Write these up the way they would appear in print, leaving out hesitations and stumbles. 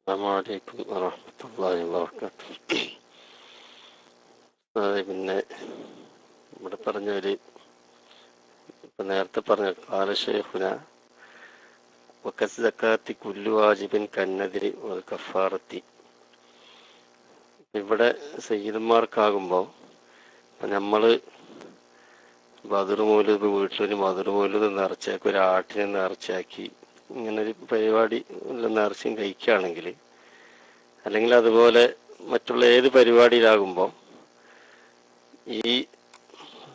അസ്സലാമു അലൈക്കും വറഹ്മത്തുള്ളാഹി വബറകാതുഹു. പിന്നെ ഇവിടെ പറഞ്ഞൊരു ഇപ്പം നേരത്തെ പറഞ്ഞ ഖാല ശൈഖുന വകസ് സക്കാത്തി കുല്ലു വാജിബിൻ കന്നദിരി വൽ കഫാറത്തി. ഇവിടെ സയ്യിദന്മാർക്കാകുമ്പോൾ നമ്മൾ മധുരമൂലത് വീട്ടിലൊരു മധുരമൂലത് നേർച്ചയാക്കി ഒരു ആട്ടിനെ നേർച്ചയാക്കി ഇങ്ങനൊരു പരിപാടി നേർച്ചയും കഴിക്കുകയാണെങ്കിൽ, അല്ലെങ്കിൽ അതുപോലെ മറ്റുള്ള ഏത് പരിപാടിയിലാകുമ്പോൾ ഈ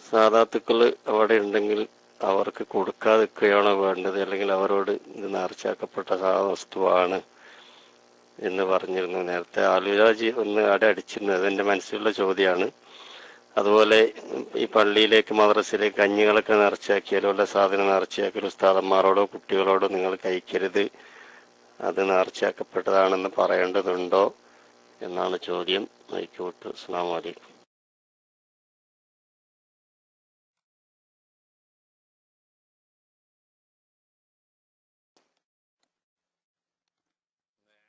സാധാത്തുക്കൾ അവിടെ ഉണ്ടെങ്കിൽ അവർക്ക് കൊടുക്കാതിരിക്കുകയാണോ വേണ്ടത്, അല്ലെങ്കിൽ അവരോട് ഇത് നേർച്ചയാക്കപ്പെട്ട വസ്തുവാണ് എന്ന് പറഞ്ഞിരുന്നു നേരത്തെ. ആലുരാജി ഒന്ന് അവിടെ അടിച്ചിരുന്നു, അതെൻ്റെ മനസ്സിലുള്ള ചോദ്യമാണ്. അതുപോലെ ഈ പള്ളിയിലേക്ക് മദ്രസയിലേക്ക് കഞ്ഞികളൊക്കെ നേർച്ചയാക്കിയാലോ അല്ല സാധനം നേർച്ചയാക്കിയാലോ ഉസ്താദന്മാരോടോ കുട്ടികളോടോ നിങ്ങൾ കഴിക്കരുത്, അത് നേർച്ചയാക്കപ്പെട്ടതാണെന്ന് പറയേണ്ടതുണ്ടോ എന്നാണ് ചോദ്യം. ആയിക്കോട്ടെ. അസ്സലാമു അലൈക്കും.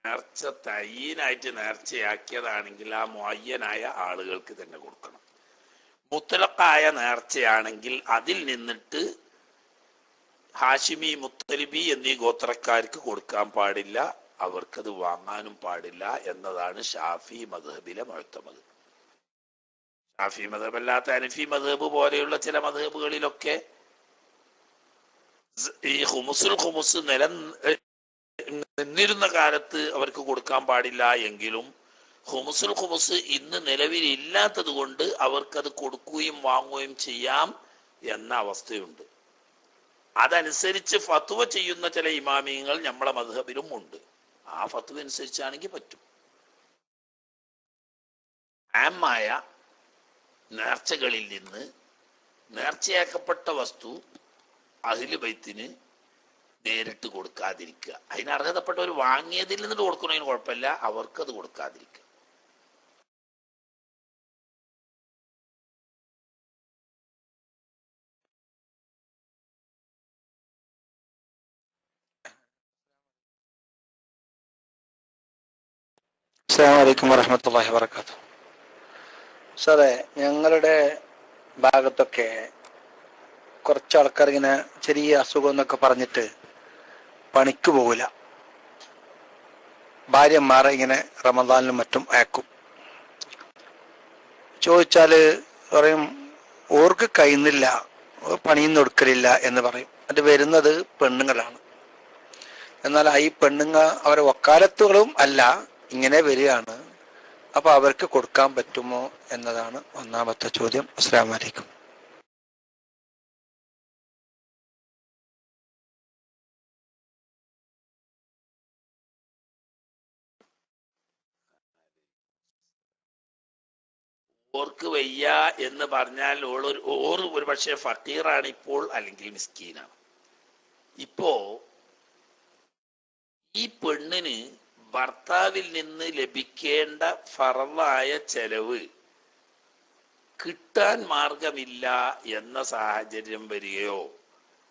നേർച്ച തയ്യീനായിട്ട് നേർച്ചയാക്കിയതാണെങ്കിൽ ആ മുഅയ്യനായ ആളുകൾക്ക് തന്നെ കൊടുക്കണം. മുത്തലഖായ നേർച്ചയാണെങ്കിൽ അതിൽ നിന്നിട്ട് ഹാഷിമി, മുത്തലിബി എന്നീ ഗോത്രക്കാർക്ക് കൊടുക്കാൻ പാടില്ല, അവർക്കത് വാങ്ങാനും പാടില്ല എന്നതാണ് ഷാഫി മദ്ഹബിലെ മുഅ്തമദ്. ഷാഫി മദ്ഹബ് അല്ലാത്ത ഹനഫി മദ്ഹബ് പോലെയുള്ള ചില മദ്ഹബുകളിലൊക്കെ ഈ ഖുമുസ് നിന്നിരുന്ന കാലത്ത് അവർക്ക് കൊടുക്കാൻ പാടില്ല എങ്കിലും ഖുമുസ് ഇന്ന് നിലവിലില്ലാത്തത് കൊണ്ട് അവർക്കത് കൊടുക്കുകയും വാങ്ങുകയും ചെയ്യാം എന്ന അവസ്ഥയുണ്ട്. അതനുസരിച്ച് ഫത്വ ചെയ്യുന്ന ചില ഇമാമിയങ്ങൾ നമ്മളെ മദ്ഹബിലും ഉണ്ട്. ആ ഫത്വ അനുസരിച്ചാണെങ്കിൽ പറ്റും. ആമായ നേർച്ചകളിൽ നിന്ന് നേർച്ചയാക്കപ്പെട്ട വസ്തു അഹ്ലു ബൈത്തിന് നേരിട്ട് കൊടുക്കാതിരിക്കുക. അതിന് അർഹതപ്പെട്ട ഒരു വാങ്ങിയതിൽ നിന്നിട്ട് കൊടുക്കണതിന് കുഴപ്പമില്ല, അവർക്കത് കൊടുക്കാതിരിക്കുക. അസ്സലാമു അലൈക്കും വറഹ്മത്തുള്ളാഹി വബറകാതുഹു. സാറേ, ഞങ്ങളുടെ ഭാഗത്തൊക്കെ കുറച്ച് ആൾക്കാർ ഇങ്ങനെ ചെറിയ അസുഖം എന്നൊക്കെ പറഞ്ഞിട്ട് പണിക്ക് പോകില്ല. ഭാര്യമാരെ ഇങ്ങനെ റമദാനിലും മറ്റും അയക്കും. ചോദിച്ചാല് പറയും ഓർക്ക് കഴിയുന്നില്ല, പണിയൊന്നും എടുക്കലില്ല എന്ന് പറയും. അത് വരുന്നത് പെണ്ണുങ്ങളാണ്. എന്നാൽ ഈ പെണ്ണുങ്ങ അവരെ വക്കാലത്തുകളും അല്ല, ഇങ്ങനെ വരികയാണ്. അപ്പൊ അവർക്ക് കൊടുക്കാൻ പറ്റുമോ എന്നതാണ് ഒന്നാമത്തെ ചോദ്യം. അസ്സലാമു അലൈക്കും. ഓർക്ക് വയ്യ എന്ന് പറഞ്ഞാൽ ഓർ ഒരു പക്ഷേ ഫക്കീറാണ് ഇപ്പോൾ, അല്ലെങ്കിൽ മിസ്കീനാണ്. ഇപ്പോ ഈ പെണ്ണിന് ഭർത്താവിൽ നിന്ന് ലഭിക്കേണ്ട ഫറളായ ചെലവ് കിട്ടാൻ മാർഗമില്ല എന്ന സാഹചര്യം വരികയോ,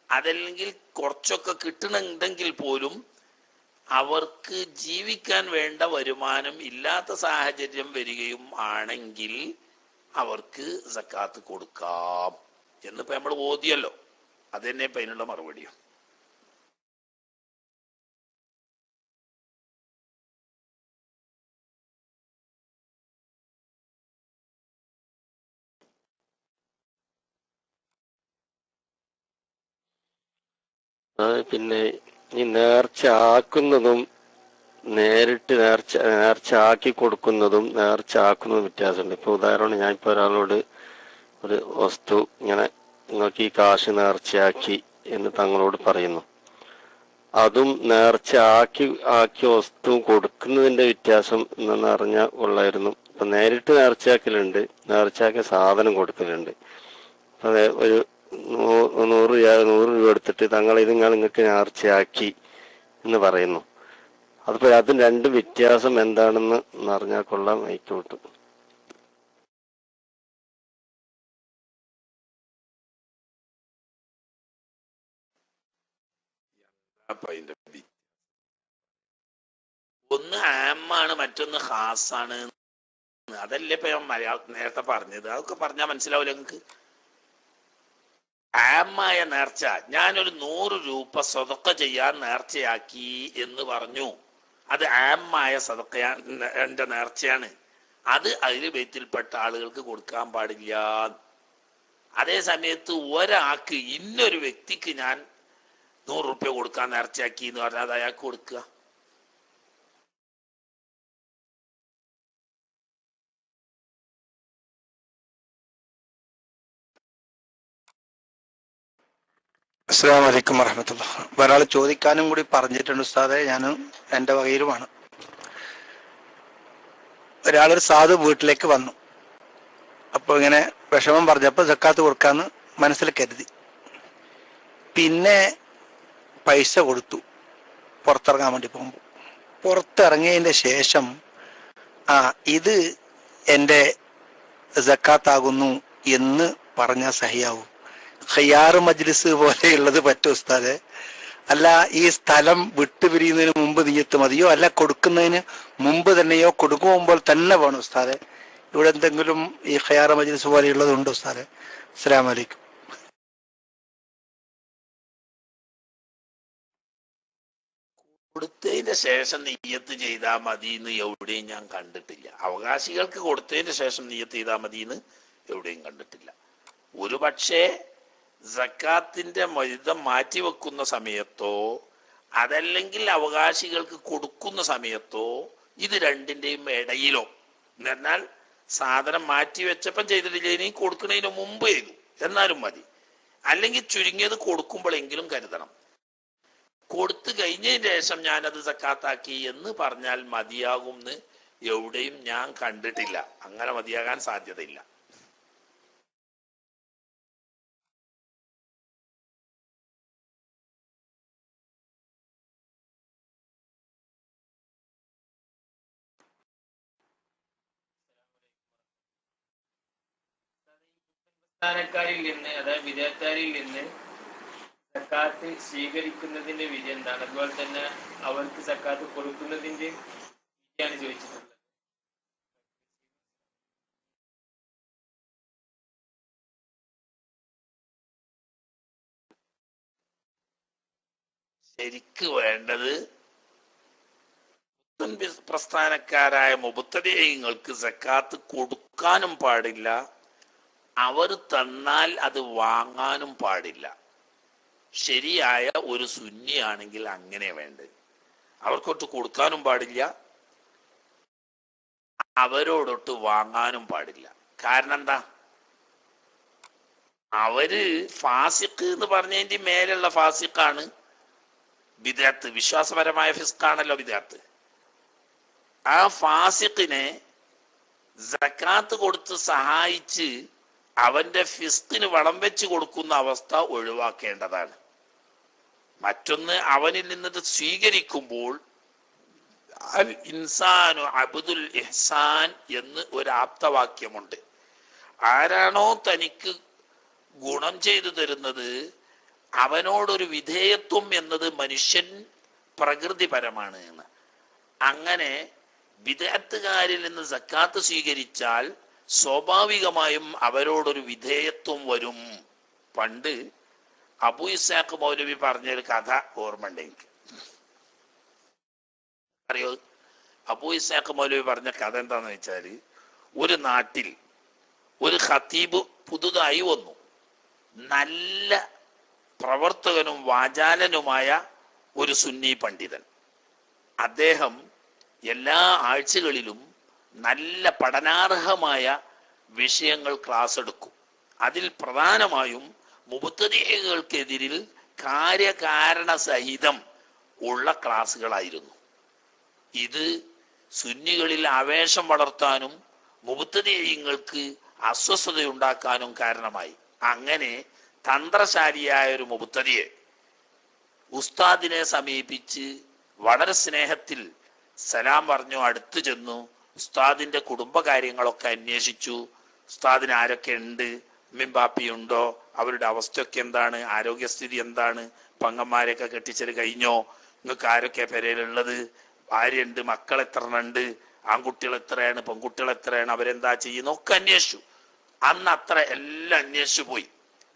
അതല്ലെങ്കിൽ കുറച്ചൊക്കെ കിട്ടണമെങ്കിൽ പോലും അവർക്ക് ജീവിക്കാൻ വേണ്ട വരുമാനം ഇല്ലാത്ത സാഹചര്യം വരികയും ആണെങ്കിൽ അവർക്ക് സക്കാത്ത് കൊടുക്കാം എന്നിപ്പോ നമ്മൾ ഓതിയല്ലോ. അത് തന്നെ ഇപ്പൊ അതിനുള്ള മറുപടിയും. പിന്നെ ഈ നേർച്ച ആക്കുന്നതും നേരിട്ട് നേർച്ച ആക്കി കൊടുക്കുന്നതും നേർച്ച ആക്കുന്നതും വ്യത്യാസമുണ്ട്. ഇപ്പൊ ഉദാഹരണം, ഞാനിപ്പോ ഒരാളോട് ഒരു വസ്തു ഇങ്ങനെ നിങ്ങൾക്ക് ഈ കാശ് നേർച്ചയാക്കി എന്ന് തങ്ങളോട് പറയുന്നു. അതും നേർച്ച ആക്കിയ വസ്തു കൊടുക്കുന്നതിന്റെ വ്യത്യാസം എന്നു അറിഞ്ഞാൽ കൊള്ളായിരുന്നു. ഇപ്പൊ നേരിട്ട് നേർച്ചയാക്കലുണ്ട്, നേർച്ചയാക്കിയ സാധനം കൊടുക്കലുണ്ട്. അതെ, ഒരു 100 രൂപ എടുത്തിട്ട് തങ്ങൾ ഇത് നിങ്ങൾക്ക് നേർച്ചയാക്കി എന്ന് പറയുന്നു. അതിപ്പോ അതും രണ്ടും വ്യത്യാസം എന്താണെന്ന് അറിഞ്ഞാൽ കൊള്ളാം. ആയിക്കോട്ടെ. ഒന്ന് ആമാണ്, മറ്റൊന്ന് ഖാസാണ്. അതല്ലേ ഇപ്പൊ ഞാൻ നേരത്തെ പറഞ്ഞത്. അതൊക്കെ പറഞ്ഞാൽ മനസ്സിലാവില്ല നിങ്ങൾക്ക്. ആമായ നേർച്ച, ഞാനൊരു 100 രൂപ സദഖ ചെയ്യാൻ നേർച്ചയാക്കി എന്ന് പറഞ്ഞു. അത് ആമായ സദഖയാണ്, എന്റെ നേർച്ചയാണ്. അത് അഹ്ലു ബൈത്തിൽപ്പെട്ട ആളുകൾക്ക് കൊടുക്കാൻ പാടില്ല. അതേ സമയത്ത് ഒരാൾക്ക്, ഇന്നൊരു വ്യക്തിക്ക് ഞാൻ 100 രൂപ കൊടുക്കാൻ നേർച്ചയാക്കി എന്ന് പറഞ്ഞാൽ അത് അയാൾക്ക് കൊടുക്കുക. അസ്സലാമു അലൈക്കും വറഹ്മത്തുള്ളാഹി. ഒരാൾ ചോദിക്കാനും കൂടി പറഞ്ഞിട്ടുണ്ട് ഉസ്താദെ, ഞാനും എൻ്റെ വകയിലുമാണ്. ഒരാളൊരു സാധു വീട്ടിലേക്ക് വന്നു. അപ്പോൾ ഇങ്ങനെ വിഷമം പറഞ്ഞപ്പോൾ സക്കാത്ത് കൊടുക്കാന്ന് മനസ്സിൽ കരുതി. പിന്നെ പൈസ കൊടുത്തു പുറത്തിറങ്ങാൻ വേണ്ടി പോകുമ്പോൾ. പുറത്തിറങ്ങിയതിന്റെ ശേഷം ഇത് എൻ്റെ സക്കാത്താകുന്നു എന്ന് പറഞ്ഞാൽ സഹിയാവും? ഖിയാർ മജ്ലിസ് പോലെയുള്ളത് പറ്റും ഉസ്താദെ? അല്ല, ഈ സ്ഥലം വിട്ടുപിരിയുന്നതിന് മുമ്പ് നിയ്യത്ത് മതിയോ, അല്ല കൊടുക്കുന്നതിന് മുമ്പ് തന്നെയോ, കൊടുക്കുമ്പോൾ തന്നെ വേണം ഉസ്താദെ? ഇവിടെ എന്തെങ്കിലും ഈ ഖിയാർ മജ്ലിസ് പോലെയുള്ളത് ഉണ്ടോ ഉസ്താദെ? അസ്സലാമു അലൈക്കും. കൊടുത്തതിന്റെ ശേഷം നിയ്യത്ത് ചെയ്താൽ മതി എന്ന് എവിടെയും ഞാൻ കണ്ടിട്ടില്ല. അവകാശികൾക്ക് കൊടുത്തതിന്റെ ശേഷം നിയ്യത്ത് ചെയ്താൽ മതി എന്ന് എവിടെയും കണ്ടിട്ടില്ല. ഒരു പക്ഷേ സക്കാത്തിന്റെ മൊയ്തം മാറ്റിവെക്കുന്ന സമയത്തോ അതല്ലെങ്കിൽ അവകാശികൾക്ക് കൊടുക്കുന്ന സമയത്തോ, ഇത് രണ്ടിന്റെയും ഇടയിലോ, എന്ന് പറഞ്ഞാൽ സാധനം മാറ്റിവെച്ചപ്പം ചെയ്തിട്ടില്ല, ഇനി കൊടുക്കുന്നതിന് മുമ്പ് ചെയ്തു എന്നാലും മതി. അല്ലെങ്കിൽ ചുരുങ്ങിയത് കൊടുക്കുമ്പോഴെങ്കിലും കരുതണം. കൊടുത്തു കഴിഞ്ഞതിന് ശേഷം ഞാനത് സക്കാത്താക്കി എന്ന് പറഞ്ഞാൽ മതിയാകും എന്ന് എവിടെയും ഞാൻ കണ്ടിട്ടില്ല. അങ്ങനെ മതിയാകാൻ സാധ്യതയില്ല. സ്ഥാനക്കാരിൽ നിന്ന്, അതായത് വിദേഹക്കാരിൽ നിന്ന് സക്കാത്ത് സ്വീകരിക്കുന്നതിന്റെ വിധി എന്താണ്? അതുപോലെ തന്നെ അവർക്ക് സക്കാത്ത് കൊടുക്കുന്നതിന്റെ വിധിയാണ് ചോദിച്ചിട്ടുള്ളത്. ശരിക്ക് വേണ്ടത് പ്രസ്ഥാനക്കാരായ മുബത്തദിഈങ്ങൾക്ക് സക്കാത്ത് കൊടുക്കാനും പാടില്ല, അവർ തന്നാൽ അത് വാങ്ങാനും പാടില്ല. ശരിയായ ഒരു സുന്നിയാണെങ്കിൽ അങ്ങനെ വേണ്ടത്. അവർക്കൊട്ട് കൊടുക്കാനും പാടില്ല, അവരോടൊട്ട് വാങ്ങാനും പാടില്ല. കാരണം എന്താ? അവര് ഫാസിഖ് എന്ന് പറഞ്ഞതിന്റെ മേലുള്ള ഫാസിഖാണ് ബിദ്അത്ത്. വിശ്വാസപരമായ ഫിസ്ഖാണല്ലോ ബിദ്അത്ത്. ആ ഫാസിഖിനെ സക്കാത്ത് കൊടുത്ത് സഹായിച്ച് അവന്റെ ഫിസ്ഖിന് വളം വെച്ച് കൊടുക്കുന്ന അവസ്ഥ ഒഴിവാക്കേണ്ടതാണ്. മറ്റൊന്ന്, അവനിൽ നിന്നത് സ്വീകരിക്കുമ്പോൾ അൽ ഇൻസാനു അബ്ദുൽ ഇഹ്സാൻ എന്ന് ഒരു ആപ്തവാക്യമുണ്ട്. ആരാണോ തനിക്ക് ഗുണം ചെയ്തു തരുന്നത് അവനോടൊരു വിധേയത്വം എന്നത് മനുഷ്യൻ പ്രകൃതിപരമാണ് എന്ന്. അങ്ങനെ ബിദ്അത്തുകാരിൽ നിന്ന് സക്കാത്ത് സ്വീകരിച്ചാൽ സ്വാഭാവികമായും അവരോടൊരു വിധേയത്വം വരും. പണ്ട് അബൂ ഇസ്ഹാഖ് മൗലവി പറഞ്ഞൊരു കഥ ഓർമ്മയുണ്ട് എനിക്ക്. അറിയോ? അബൂ ഇസ്ഹാഖ് മൗലവി പറഞ്ഞ കഥ എന്താന്ന് വെച്ചാല്, ഒരു നാട്ടിൽ ഒരു ഖതീബ് പുതുതായി വന്നു. നല്ല പ്രവർത്തകനും വാചാലനുമായ ഒരു സുന്നി പണ്ഡിതൻ. അദ്ദേഹം എല്ലാ ആഴ്ചകളിലും നല്ല പഠനാർഹമായ വിഷയങ്ങൾ ക്ലാസ് എടുക്കും. അതിൽ പ്രധാനമായും മുബത്തദിഈകൾക്കെതിരിൽ കാര്യകാരണ സഹിതം ഉള്ള ക്ലാസ്സുകളായിരുന്നു. ഇത് സുന്നികളിൽ ആവേശം വളർത്താനും മുബത്തദിഈങ്ങൾക്ക് അസ്വസ്ഥതയുണ്ടാക്കാനും കാരണമായി. അങ്ങനെ തന്ത്രശാലിയായ ഒരു മുബത്തദിയെ ഉസ്താദിനെ സമീപിച്ച് വളരെ സ്നേഹത്തിൽ സലാം പറഞ്ഞു അടുത്തു ചെന്നു. ഉസ്താദിന്റെ കുടുംബകാര്യങ്ങളൊക്കെ അന്വേഷിച്ചു. ഉസ്താദിന് ആരൊക്കെ ഉണ്ട്, ഉമ്മയും അവരുടെ അവസ്ഥയൊക്കെ എന്താണ്, ആരോഗ്യസ്ഥിതി എന്താണ്, പങ്ങന്മാരെയൊക്കെ കെട്ടിച്ചത് കഴിഞ്ഞോ, നിങ്ങൾക്ക് ആരൊക്കെ പെരയിലുള്ളത്, ഭാര്യയുണ്ട്, മക്കൾ എത്ര ഉണ്ട്, ആൺകുട്ടികൾ എത്രയാണ്, പെൺകുട്ടികൾ എത്രയാണ്, അവരെന്താ ചെയ്യുന്ന ഒക്കെ അന്വേഷിച്ചു. അന്ന് അത്ര എല്ലാം അന്വേഷിച്ചു പോയി.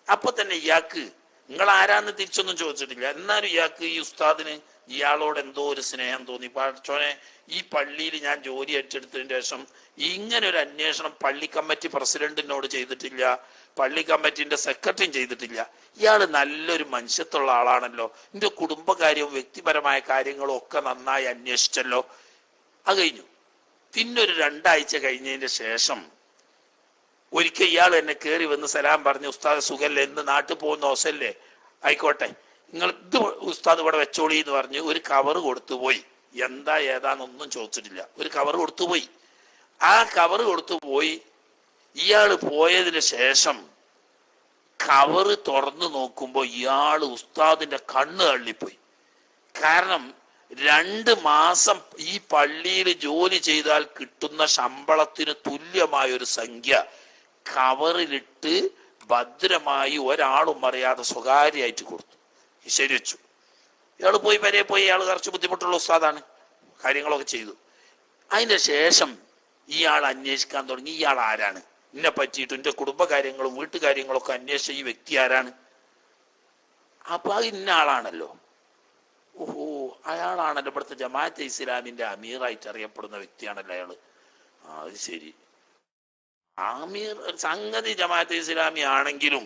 അപ്പൊ തന്നെ ഇയാൾക്ക് നിങ്ങൾ ആരാന്ന് തിരിച്ചൊന്നും ചോദിച്ചിട്ടില്ല. എന്നാലും ഇയാൾക്ക് ഈ ഉസ്താദിന് ഇയാളോട് എന്തോ ഒരു സ്നേഹം തോന്നി. പഠിച്ചോനെ, ഈ പള്ളിയിൽ ഞാൻ ജോലി ഏറ്റെടുത്തതിന് ശേഷം ഇങ്ങനെ ഒരു അന്വേഷണം പള്ളി കമ്മിറ്റി പ്രസിഡന്റിനോട് ചെയ്തിട്ടില്ല, പള്ളി കമ്മിറ്റിന്റെ സെക്രട്ടറിയും ചെയ്തിട്ടില്ല. ഇയാള് നല്ലൊരു മനുഷ്യത്തുള്ള ആളാണല്ലോ, എന്റെ കുടുംബകാര്യവും വ്യക്തിപരമായ കാര്യങ്ങളും ഒക്കെ നന്നായി അന്വേഷിച്ചല്ലോ. അത് കഴിഞ്ഞു. പിന്നൊരു 2 ആഴ്ച കഴിഞ്ഞതിന് ശേഷം ഒരിക്കൽ ഇയാൾ എന്നെ കയറി വന്ന് സലാം പറഞ്ഞു, ഉസ്താദ് സുഖല്ലേ, എന്ന് നാട്ടിൽ പോകുന്ന ദിവസമല്ലേ, ആയിക്കോട്ടെ നിങ്ങൾ ഇത് ഉസ്താദ് ഇവിടെ വെച്ചോളി എന്ന് പറഞ്ഞ് ഒരു കവർ കൊടുത്തുപോയി. എന്താ ഏതാന്നൊന്നും ചോദിച്ചിട്ടില്ല, ഒരു കവർ കൊടുത്തുപോയി. ആ കവർ കൊടുത്തുപോയി. ഇയാള് പോയതിന് ശേഷം കവറ് തുറന്നു നോക്കുമ്പോ ഇയാള് ഉസ്താദിന്റെ കണ്ണ് തള്ളിപ്പോയി. കാരണം 2 മാസം ഈ പള്ളിയിൽ ജോലി ചെയ്താൽ കിട്ടുന്ന ശമ്പളത്തിന് തുല്യമായ ഒരു സംഖ്യ കവറിലിട്ട് ഭദ്രമായി ഒരാളും അറിയാതെ സ്വകാര്യമായിട്ട് കൊടുത്തു. ശരി വെച്ചു. ഇയാള് പോയി വരെ പോയി. ഇയാൾ കുറച്ച് ബുദ്ധിമുട്ടുള്ള ഉസ്താദാണ്, കാര്യങ്ങളൊക്കെ ചെയ്തു. അതിന്റെ ശേഷം ഇയാൾ അന്വേഷിക്കാൻ തുടങ്ങി. ഇയാൾ ആരാണ്, എന്നെ പറ്റിയിട്ട് എന്റെ കുടുംബകാര്യങ്ങളും വീട്ടുകാര്യങ്ങളൊക്കെ അന്വേഷിച്ച ഈ വ്യക്തി ആരാണ്. അപ്പൊ അത് ഇന്ന ആളാണല്ലോ, ഓഹോ അയാളാണല്ലോ ഇവിടുത്തെ ജമാഅത്തെ ഇസ്ലാമിന്റെ അമീറായിട്ട് അറിയപ്പെടുന്ന വ്യക്തിയാണല്ലോ അയാള്. അത് ശരി, അമീർ സംഗതി ജമാഅത്തെ ഇസ്ലാമി ആണെങ്കിലും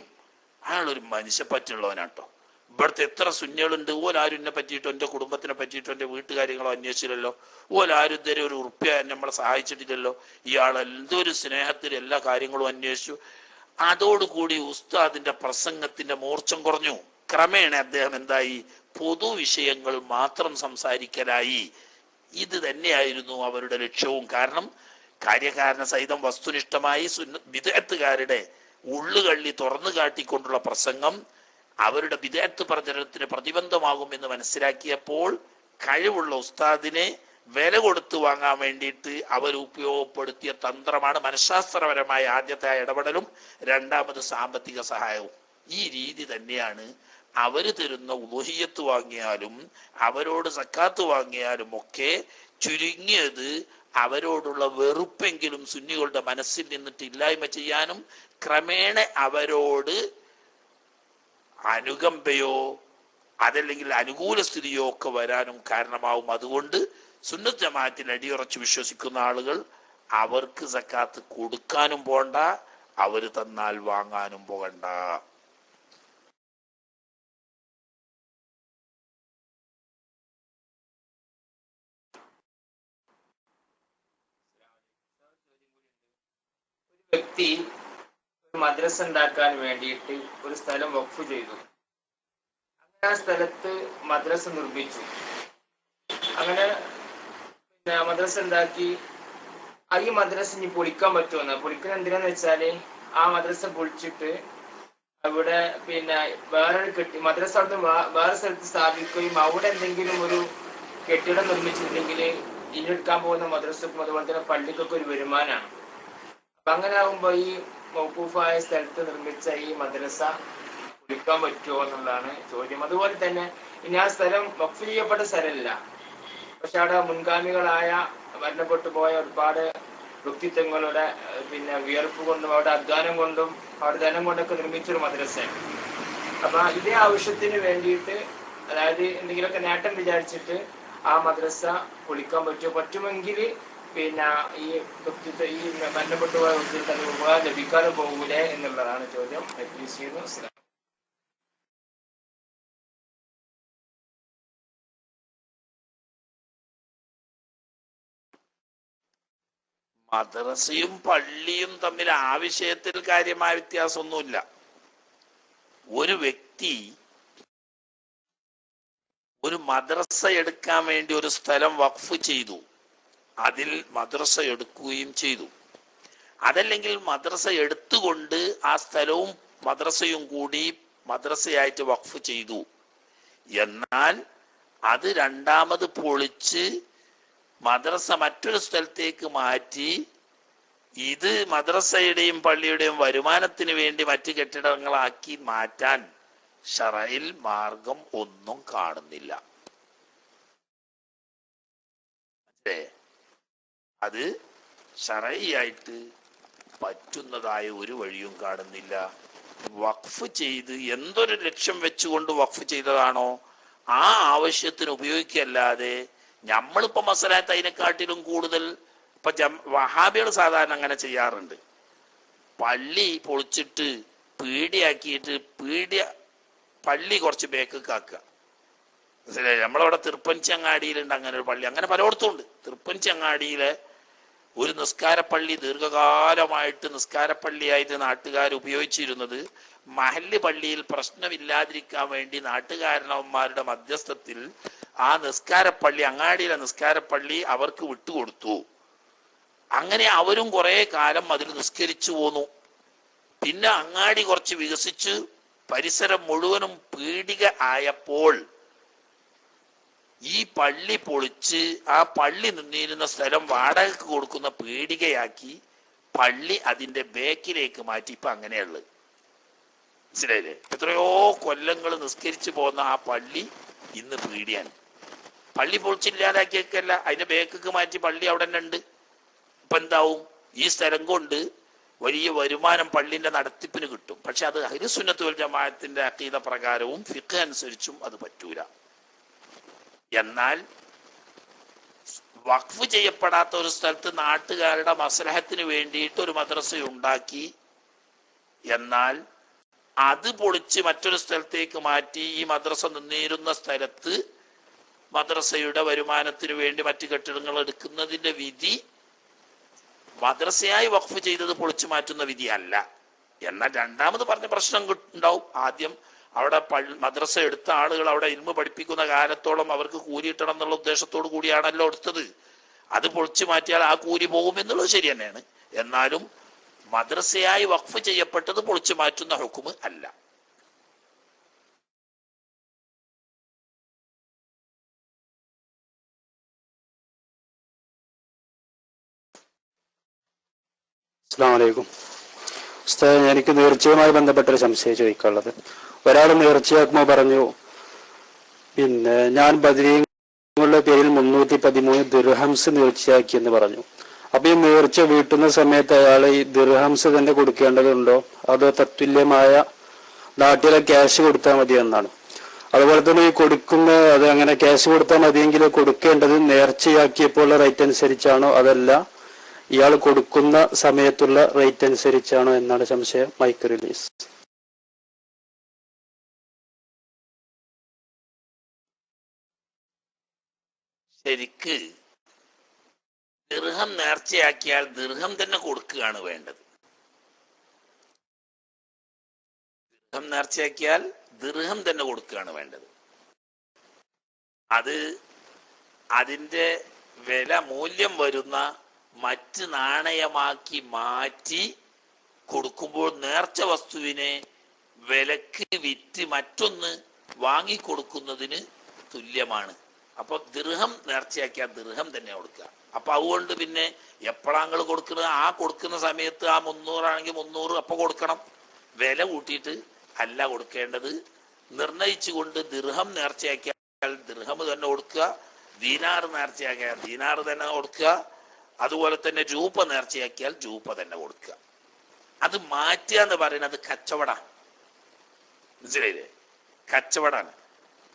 അയാൾ ഒരു മനുഷ്യപ്പറ്റുള്ളവനാട്ടോ. ഇവിടുത്തെ എത്ര സുന്നികളുണ്ട്, ഓലാരും എന്നെ പറ്റിയിട്ടോ എന്റെ കുടുംബത്തിനെ പറ്റിയിട്ടോ എന്റെ വീട്ടുകാര്യങ്ങളോ അന്വേഷിച്ചില്ലല്ലോ, ഓലാരും ഇതുവരെ ഒരു ഉറുപ്പ്യ നമ്മളെ സഹായിച്ചിട്ടില്ലല്ലോ. ഇയാൾ എന്തൊരു സ്നേഹത്തിൽ എല്ലാ കാര്യങ്ങളും അന്വേഷിച്ചു. അതോടുകൂടി ഉസ്താദിന്റെ പ്രസംഗത്തിന്റെ മൂർച്ചം കുറഞ്ഞു. ക്രമേണ അദ്ദേഹം എന്തായി, പൊതുവിഷയങ്ങൾ മാത്രം സംസാരിക്കലായി. ഇത് തന്നെയായിരുന്നു അവരുടെ ലക്ഷ്യവും. കാരണം കാര്യകാരണ സഹിതം വസ്തുനിഷ്ഠമായി ബിദ്അത്തുകാരുടെ ഉള്ളുകള്ളി തുറന്നു കാട്ടിക്കൊണ്ടുള്ള പ്രസംഗം അവരുടെ ബിദ്അത്ത് പ്രചരണത്തിന് പ്രതിബന്ധമാകുമെന്ന് മനസ്സിലാക്കിയപ്പോൾ കഴിവുള്ള ഉസ്താദിനെ വില കൊടുത്തു വാങ്ങാൻ വേണ്ടിയിട്ട് അവർ ഉപയോഗപ്പെടുത്തിയ തന്ത്രമാണ് മനഃശാസ്ത്രപരമായ ആദ്യത്തെ ഇടപെടലും രണ്ടാമത് സാമ്പത്തിക സഹായവും. ഈ രീതി തന്നെയാണ് അവര് തരുന്ന ഉളുഹിയത്ത് വാങ്ങിയാലും അവരോട് സക്കാത്ത് വാങ്ങിയാലും ഒക്കെ ചുരുങ്ങിയത് അവരോടുള്ള വെറുപ്പെങ്കിലും സുന്നികളുടെ മനസ്സിൽ നിന്നിട്ട് ഇല്ലായ്മ ചെയ്യാനും ക്രമേണ അവരോട് അനുകമ്പയോ അതല്ലെങ്കിൽ അനുകൂല സ്ഥിതിയോ ഒക്കെ വരാനും കാരണമാവും. അതുകൊണ്ട് സുന്നത്ത് ജമാഅത്തിൽ അടിയുറച്ച് വിശ്വസിക്കുന്ന ആളുകൾ അവർക്ക് സക്കാത്ത് കൊടുക്കാനും പോണ്ട, അവര് തന്നാൽ വാങ്ങാനും പോകണ്ട. വ്യക്തി ഒരു മദ്രസ ഉണ്ടാക്കാൻ വേണ്ടിയിട്ട് ഒരു സ്ഥലം വഖഫ് ചെയ്തു. അങ്ങനെ ആ സ്ഥലത്ത് മദ്രസ നിർമ്മിച്ചു. അങ്ങനെ മദ്രസ ഉണ്ടാക്കി. ഈ മദ്രസ ഇനി പൊളിക്കാൻ പറ്റുമെന്ന്, പൊളിക്കുന്ന എന്തിനാന്ന് വെച്ചാല് ആ മദ്രസ പൊളിച്ചിട്ട് അവിടെ വേറൊരു മദ്രസ അവിടെ വേറെ സ്ഥലത്ത് സ്ഥാപിക്കുകയും അവിടെ എന്തെങ്കിലും ഒരു കെട്ടിടം നിർമ്മിച്ചിട്ടുണ്ടെങ്കിൽ ഇനി എടുക്കാൻ പോകുന്ന മദ്രസക്കും അതുപോലെ തന്നെ പള്ളിക്കൊക്കെ ഒരു വരുമാനമാണ്. അപ്പൊ അങ്ങനെ ആകുമ്പോ ഈ മൗഖൂഫായ സ്ഥലത്ത് നിർമ്മിച്ച ഈ മദ്രസ പൊളിക്കാൻ പറ്റുമോ എന്നുള്ളതാണ് ചോദ്യം. അതുപോലെ തന്നെ ഇനി ആ സ്ഥലം വഖഫ് ചെയ്യപ്പെട്ട സ്ഥലമല്ല, പക്ഷെ അവിടെ മുൻഗാമികളായ മരണപ്പെട്ടു പോയ ഒരുപാട് വ്യക്തിത്വങ്ങളുടെ വിയർപ്പ് കൊണ്ടും അവരുടെ അധ്വാനം കൊണ്ടും അവരുടെ ധനം കൊണ്ടൊക്കെ നിർമ്മിച്ചൊരു മദ്രസയാണ്. അപ്പൊ ഇതേ ആവശ്യത്തിന് വേണ്ടിയിട്ട്, അതായത് എന്തെങ്കിലുമൊക്കെ നേട്ടം വിചാരിച്ചിട്ട് ആ മദ്രസ പൊളിക്കാൻ പറ്റുമെങ്കിൽ ഈ വ്യക്തിത്വ ഈ മരണപ്പെട്ടു പോയ വ്യക്തിത്വ ഉപകാരം ലഭിക്കാതെ പോകൂലേ എന്നുള്ളതാണ് ചോദ്യം. മദ്രസയും പള്ളിയും തമ്മിൽ ആ വിഷയത്തിൽ കാര്യമായ വ്യത്യാസമൊന്നുമില്ല. ഒരു വ്യക്തി ഒരു മദ്രസ എടുക്കാൻ വേണ്ടി ഒരു സ്ഥലം വഖഫ് ചെയ്തു, അതിൽ മദ്രസ എടുക്കുകയും ചെയ്തു. അതല്ലെങ്കിൽ മദ്രസ എടുത്തുകൊണ്ട് ആ സ്ഥലവും മദ്രസയും കൂടി മദ്രസയായിട്ട് വഖഫ് ചെയ്തു. എന്നാൽ അത് രണ്ടാമത് പൊളിച്ച് മദ്രസ മറ്റൊരു സ്ഥലത്തേക്ക് മാറ്റി ഇത് മദ്രസയുടെയും പള്ളിയുടെയും വരുമാനത്തിന് വേണ്ടി മറ്റു കെട്ടിടങ്ങളാക്കി മാറ്റാൻ ശറയിൽ മാർഗം ഒന്നും കാണുന്നില്ല. അല്ലേ? അത് ശറഈയായിട്ട് പറ്റുന്നതായ ഒരു വഴിയും കാണുന്നില്ല. വഖഫ് ചെയ്ത് എന്തൊരു ലക്ഷ്യം വെച്ചുകൊണ്ട് വഖഫ് ചെയ്തതാണോ ആ ആവശ്യത്തിന് ഉപയോഗിക്കല്ലാതെ നമ്മളിപ്പോ മസലാത്ത് അതിനെക്കാട്ടിലും കൂടുതൽ ഇപ്പൊ വഹാബികൾ സാധാരണ അങ്ങനെ ചെയ്യാറുണ്ട്. പള്ളി പൊളിച്ചിട്ട് പീടിയാക്കിയിട്ട് പള്ളി കുറച്ച് ബേക്കൊക്കെ ആക്കുക. മനസ്സിലായി? നമ്മളവിടെ തിരുപ്പഞ്ചങ്ങാടിയിലുണ്ട് അങ്ങനെ ഒരു പള്ളി, അങ്ങനെ പലയിടത്തും ഉണ്ട്. തിരുപ്പഞ്ചങ്ങാടിയിലെ ഒരു നിസ്കാരപ്പള്ളി ദീർഘകാലമായിട്ട് നിസ്കാരപ്പള്ളിയായിട്ട് നാട്ടുകാർ ഉപയോഗിച്ചിരുന്നത് മഹല്ല് പള്ളിയിൽ പ്രശ്നമില്ലാതിരിക്കാൻ വേണ്ടി നാട്ടുകാരന്മാരുടെ മധ്യസ്ഥത്തിൽ ആ നിസ്കാരപ്പള്ളി, അങ്ങാടിയിലെ നിസ്കാരപ്പള്ളി അവർക്ക് വിട്ടുകൊടുത്തു. അങ്ങനെ അവരും കുറെ കാലം അതിൽ നിസ്കരിച്ചു പോന്നു. പിന്നെ അങ്ങാടി കുറച്ച് വികസിച്ച് പരിസരം മുഴുവനും പീടിക ആയപ്പോൾ ഈ പള്ളി പൊളിച്ച് ആ പള്ളി നിന്നിരുന്ന സ്ഥലം വാടകയ്ക്ക് കൊടുക്കുന്ന പീടികയാക്കി പള്ളി അതിന്റെ ബേക്കിലേക്ക് മാറ്റി. ഇപ്പൊ അങ്ങനെയുള്ളത് മനസ്സിലായില്ലേ? എത്രയോ കൊല്ലങ്ങൾ നിസ്കരിച്ചു പോകുന്ന ആ പള്ളി ഇന്ന് പീടിയാണ്. പള്ളി പൊളിച്ചില്ലാതാക്കിയൊക്കെയല്ല, അതിന്റെ ബേക്കൊക്കെ മാറ്റി പള്ളി അവിടെ തന്നെ ഉണ്ട്. ഇപ്പൊ എന്താവും? ഈ സ്ഥലം കൊണ്ട് വലിയ വരുമാനം പള്ളിന്റെ നടത്തിപ്പിന് കിട്ടും. പക്ഷെ അത് അഹ്ലുസുന്നത്ത് വൽ ജമാഅത്തിന്റെ അഖീദ പ്രകാരവും ഫിഖ് അനുസരിച്ചും അത് പറ്റൂല. എന്നാൽ വഖഫ് ചെയ്യപ്പെടാത്ത ഒരു സ്ഥലത്ത് നാട്ടുകാരുടെ മസ്ലഹത്തിന് വേണ്ടിയിട്ട് ഒരു മദ്രസ ഉണ്ടാക്കി, എന്നാൽ അത് പൊളിച്ച് മറ്റൊരു സ്ഥലത്തേക്ക് മാറ്റി ഈ മദ്രസ നിന്നിരുന്ന സ്ഥലത്ത് മദ്രസയുടെ വരുമാനത്തിന് വേണ്ടി മറ്റു കെട്ടിടങ്ങൾ എടുക്കുന്നതിന്റെ വിധി മദ്രസയായി വഖഫ് ചെയ്തത് പൊളിച്ചു മാറ്റുന്ന വിധി അല്ല. എന്നാൽ രണ്ടാമത് പറഞ്ഞ പ്രശ്നം ഉണ്ടാവും. ആദ്യം അവിടെ മദ്രസ എടുത്ത ആളുകൾ അവിടെ ഇൽമു പഠിപ്പിക്കുന്ന കാലത്തോളം അവർക്ക് കൂലി കിട്ടണം എന്നുള്ള ഉദ്ദേശത്തോടു കൂടിയാണല്ലോ എടുത്തത്. അത് പൊളിച്ചു മാറ്റിയാൽ ആ കൂലി പോകും എന്നുള്ളത് ശരി തന്നെയാണ്. എന്നാലും മദ്രസയായി വഖഫ് ചെയ്യപ്പെട്ടത് പൊളിച്ചു മാറ്റുന്ന ഹുക്മ് അല്ല. അസ്സലാമു അലൈക്കും ഉസ്താദ്, എനിക്ക് നേർച്ചയുമായി ബന്ധപ്പെട്ടൊരു സംശയം ചോദിക്കാനുള്ളത്. ഒരാൾ നേർച്ചയാക്കുമ്പോൾ പറഞ്ഞു, പിന്നെ ഞാൻ ബദരീങ്ങളുടെ പേരിൽ 313 ദിർഹംസ് നേർച്ചയാക്കി എന്ന് പറഞ്ഞു. അപ്പൊ ഈ നേർച്ച വീട്ടുന്ന സമയത്ത് അയാൾ ഈ ദിർഹംസ് തന്നെ കൊടുക്കേണ്ടതുണ്ടോ, അതോ തത്തുല്യമായ നാട്ടിലെ ക്യാഷ് കൊടുത്താൽ മതി എന്നാണ്? അതുപോലെ തന്നെ ഈ അത് അങ്ങനെ ക്യാഷ് കൊടുത്താൽ മതിയെങ്കിൽ കൊടുക്കേണ്ടത് നേർച്ചയാക്കിയപ്പോൾ റേറ്റ് അനുസരിച്ചാണോ അതല്ല ഇയാൾ കൊടുക്കുന്ന സമയത്തുള്ള റേറ്റ് അനുസരിച്ചാണോ എന്നാണ് സംശയം. Mic release. ശരിക്ക് ദിർഹം നേർച്ചയാക്കിയാൽ ദിർഹം തന്നെ കൊടുക്കുകയാണ് വേണ്ടത്. ദിർഹം നേർച്ചയാക്കിയാൽ ദിർഹം തന്നെ കൊടുക്കുകയാണ് വേണ്ടത്. അത് അതിന്റെ മൂല്യം വരുന്ന മറ്റ് നാണയമാക്കി മാറ്റി കൊടുക്കുമ്പോൾ നേർച്ച വസ്തുവിനെ വിലക്ക് വിറ്റ് മറ്റൊന്ന് വാങ്ങിക്കൊടുക്കുന്നതിന് തുല്യമാണ്. അപ്പൊ ദിർഹം നേർച്ചയാക്കിയാൽ ദിർഹം തന്നെ കൊടുക്കുക. അപ്പൊ അതുകൊണ്ട് പിന്നെ എപ്പോഴാങ്ങൾ കൊടുക്കുന്നത്? ആ കൊടുക്കുന്ന സമയത്ത് ആ 300 ആണെങ്കിൽ 300 അപ്പൊ കൊടുക്കണം. വില കൂട്ടിയിട്ട് അല്ല കൊടുക്കേണ്ടത്. നിർണയിച്ചുകൊണ്ട് ദിർഹം നേർച്ചയാക്കിയാൽ ദിർഹം തന്നെ കൊടുക്കുക, ദീനാർ നേർച്ചയാക്കിയാൽ ദീനാർ തന്നെ കൊടുക്കുക, അതുപോലെ തന്നെ രൂപ നേർച്ചയാക്കിയാൽ രൂപ തന്നെ കൊടുക്കുക. അത് മാറ്റുക എന്ന് പറയുന്നത് കച്ചവടാണ്. മനസ്സിലായില്ലേ? കച്ചവടാണ്.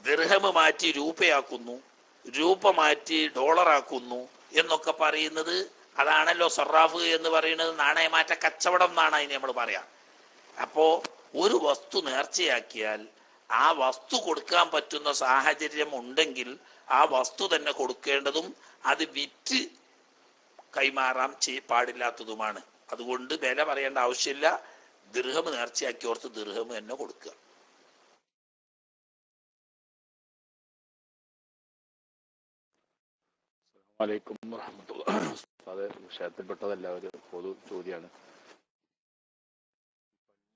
ദിർഹം മാറ്റി രൂപയാക്കുന്നു, രൂപ മാറ്റി ഡോളറാക്കുന്നു എന്നൊക്കെ പറയുന്നത് അതാണല്ലോ സറാഫ് എന്ന് പറയുന്നത്. നാണയമാറ്റ കച്ചവടം എന്നാണ് അതിന് നമ്മൾ പറയാം. അപ്പോ ഒരു വസ്തു നേർച്ചയാക്കിയാൽ ആ വസ്തു കൊടുക്കാൻ പറ്റുന്ന സാഹചര്യം ഉണ്ടെങ്കിൽ ആ വസ്തു തന്നെ കൊടുക്കേണ്ടതും അത് വിറ്റ് കൈമാറാൻ പാടില്ലാത്തതുമാണ്. അതുകൊണ്ട് വില പറയേണ്ട ആവശ്യമില്ല. ദിർഹം നേർച്ചയാക്കി ഓർത്ത് ദിർഹം തന്നെ കൊടുക്കുക. വലൈക്കും വറഹ്മത്തുള്ളാഹി. അത് വിഷയത്തിൽപ്പെട്ടതല്ല, ഒരു പൊതു ചോദ്യമാണ്.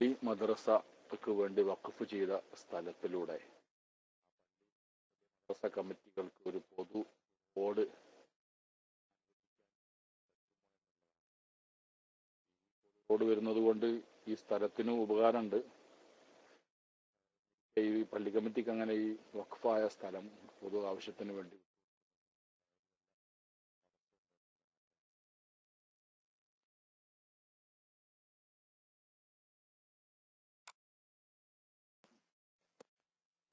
ഈ മദ്രസക്ക് വേണ്ടി വഖഫ് ചെയ്ത സ്ഥലത്തിലൂടെ മദ്രസ കമ്മിറ്റികൾക്ക് ഒരു പൊതു ബോർഡ് വരുന്നത് കൊണ്ട് ഈ സ്ഥലത്തിന് ഉപകാരമുണ്ട്. ഈ പള്ളി കമ്മിറ്റിക്ക് അങ്ങനെ ഈ വഖഫായ സ്ഥലം പൊതു ആവശ്യത്തിന് വേണ്ടി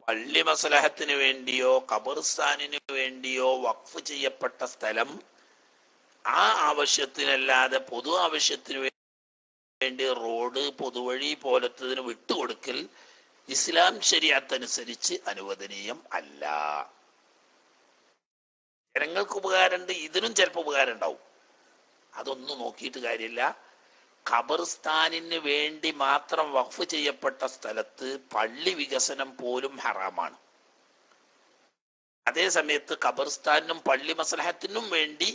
പള്ളി മസ്ലഹത്തിന് വേണ്ടിയോ ഖബർസ്ഥാനിന് വേണ്ടിയോ വഖഫ് ചെയ്യപ്പെട്ട സ്ഥലം ആ ആവശ്യത്തിനല്ലാതെ പൊതു ആവശ്യത്തിന് വേണ്ടി റോഡ് പൊതുവഴി പോലത്തതിന് വിട്ടുകൊടുക്കൽ ഇസ്ലാം ശരീഅത്തനുസരിച്ച് അനുവദനീയം അല്ല. ജനങ്ങൾക്ക് ഉപകാരമുണ്ട്, ഇതിനും ചിലപ്പോൾ ഉപകാരം ഉണ്ടാവും. അതൊന്നും നോക്കിയിട്ട് കാര്യമില്ല. ഖബർസ്ഥാനിന് വേണ്ടി മാത്രം വഖഫ് ചെയ്യപ്പെട്ട സ്ഥലത്ത് പള്ളി വികസനം പോലും ഹറാമാണ്. അതേ സമയത്ത് ഖബർസ്ഥാനിനും പള്ളി മസ്ലഹത്തിനും വേണ്ടി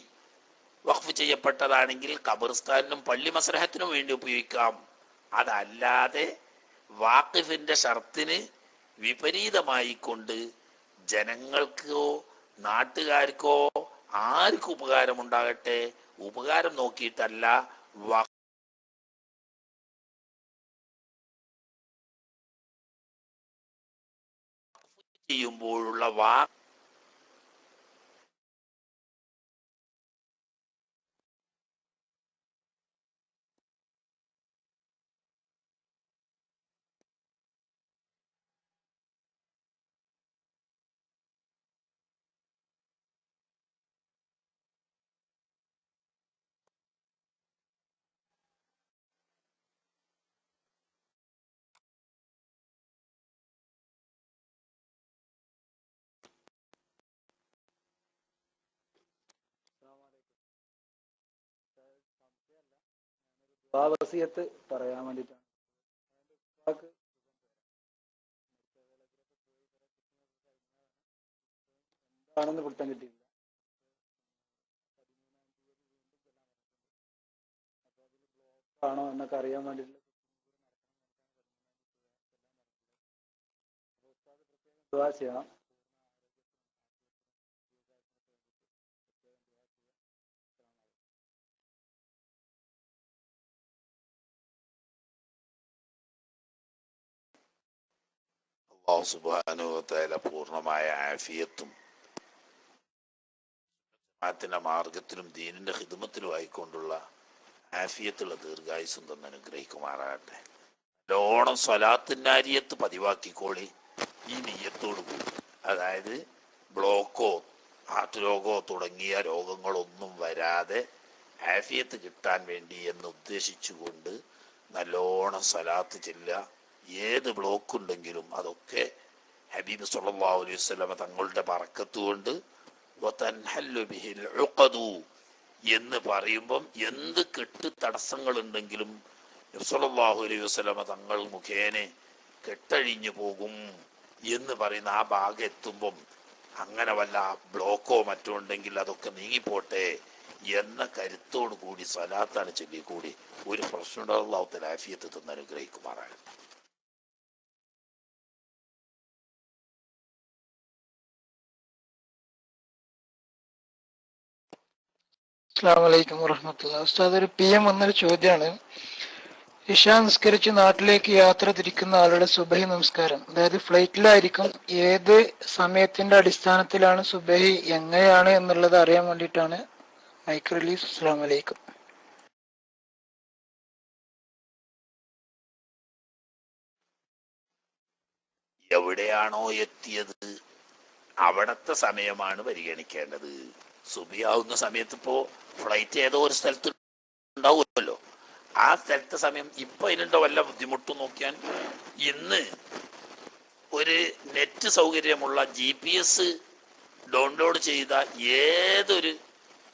വഖഫ് ചെയ്യപ്പെട്ടതാണെങ്കിൽ ഖബർസ്ഥാനിനും പള്ളി മസ്ലഹത്തിനും വേണ്ടി ഉപയോഗിക്കാം. അതല്ലാതെ വാഖിഫിന്റെ ഷർത്തിന് വിപരീതമായി കൊണ്ട് ജനങ്ങൾക്കോ നാട്ടുകാർക്കോ ആർക്കും ഉപകാരമുണ്ടാകട്ടെ, ഉപകാരം നോക്കിയിട്ടല്ല വഖഫ് ചെയ്യുമ്പോഴുള്ള വസിയത്ത് പറയാൻ വേണ്ടിയിട്ടാണ്. എന്താണെന്ന് പിടുത്തം കിട്ടിയില്ല. ആണോ എന്നൊക്കെ അറിയാൻ വേണ്ടിയിട്ട് ദുആ ചെയ്യണം. അല്ലാഹു സുബ്ഹാനഹു വ തആല പൂർണ്ണമായ ആഫിയത്തും ജമാഅത്തിന്റെ മാർഗത്തിലും ദീനിന്റെ ഖിദ്മത്തിലും ആയിക്കൊണ്ടുള്ള ആഫിയത്തുള്ള ദീർഘായുസ്സും തന്നെ അനുഗ്രഹിക്കുമാറാകട്ടെ. നല്ലോണം സ്വലാത്തിന്റെ അരിയത്ത് പതിവാക്കിക്കോളി ഈ നിയ്യത്തോടു കൂടി. അതായത് ബ്ലോക്കോ ഹാർട്ട് രോഗമോ തുടങ്ങിയ രോഗങ്ങളൊന്നും വരാതെ ആഫിയത്ത് കിട്ടാൻ വേണ്ടി എന്ന് ഉദ്ദേശിച്ചുകൊണ്ട് നല്ലോണം സ്വലാത്ത് ചെല്ലുക. ഏത് ബ്ലോക്ക് ഉണ്ടെങ്കിലും അതൊക്കെ ഹബീബ് സല്ലല്ലാഹു അലൈഹി വസല്ലം തങ്ങളുടെ ബറക്കത്ത് കൊണ്ട് വതൻഹല്ലു ബിഹിൽ ഉഖദു എന്ന് പറയുമ്പം എന്ത് കെട്ട് തടസ്സങ്ങൾ ഉണ്ടെങ്കിലും നബി സല്ലല്ലാഹു അലൈഹി വസല്ലം തങ്ങൾ മുഖേന കെട്ടഴിഞ്ഞു പോകും എന്ന് പറയുന്ന ആ ഭാഗം എത്തുമ്പം അങ്ങനെ വല്ല ബ്ലോക്കോ മറ്റോ ഉണ്ടെങ്കിൽ അതൊക്കെ നീങ്ങിപ്പോട്ടെ എന്ന കരുത്തോടു കൂടി സ്വലാത്താണ് ചൊല്ലിക്കൂടി. ഒരു പ്രശ്നം ഉണ്ടാവും. അല്ലാഹു തആല ആഫിയത്ത് തന്ന് അനുഗ്രഹിക്കുമാറാകട്ടെ. അസ്സലാമു അലൈക്കും വറഹ്മത്തുള്ളാഹി. ഉസ്താദ്, ഒരു PM വന്നൊരു ചോദ്യമാണ്. ഇശാ നിസ്കരിച്ച് നാട്ടിലേക്ക് യാത്ര തിരിക്കുന്ന ആളുടെ സുബഹി നമസ്കാരം, അതായത് ഫ്ലൈറ്റിലായിരിക്കും, ഏത് സമയത്തിന്റെ അടിസ്ഥാനത്തിലാണ് സുബഹി, എങ്ങനെയാണ് എന്നുള്ളത് അറിയാൻ വേണ്ടിയിട്ടാണ് മൈക്ക് റിലീസ്. അസ്സലാമു അലൈക്കും. എവിടെയാണോ എത്തിയത് അവിടത്തെ സമയമാണ് പരിഗണിക്കേണ്ടത്. സുബിയാവുന്ന സമയത്ത് ഇപ്പോ ഫ്ലൈറ്റ് ഏതോ ഒരു സ്ഥലത്ത് ഉണ്ടാവുമല്ലോ, ആ സ്ഥലത്തെ സമയം ഇപ്പൊ അതിനുണ്ടോ വല്ല ബുദ്ധിമുട്ടും നോക്കിയാൽ ഇന്ന് ഒരു നെറ്റ് സൗകര്യമുള്ള GPS ഡൗൺലോഡ് ചെയ്ത ഏതൊരു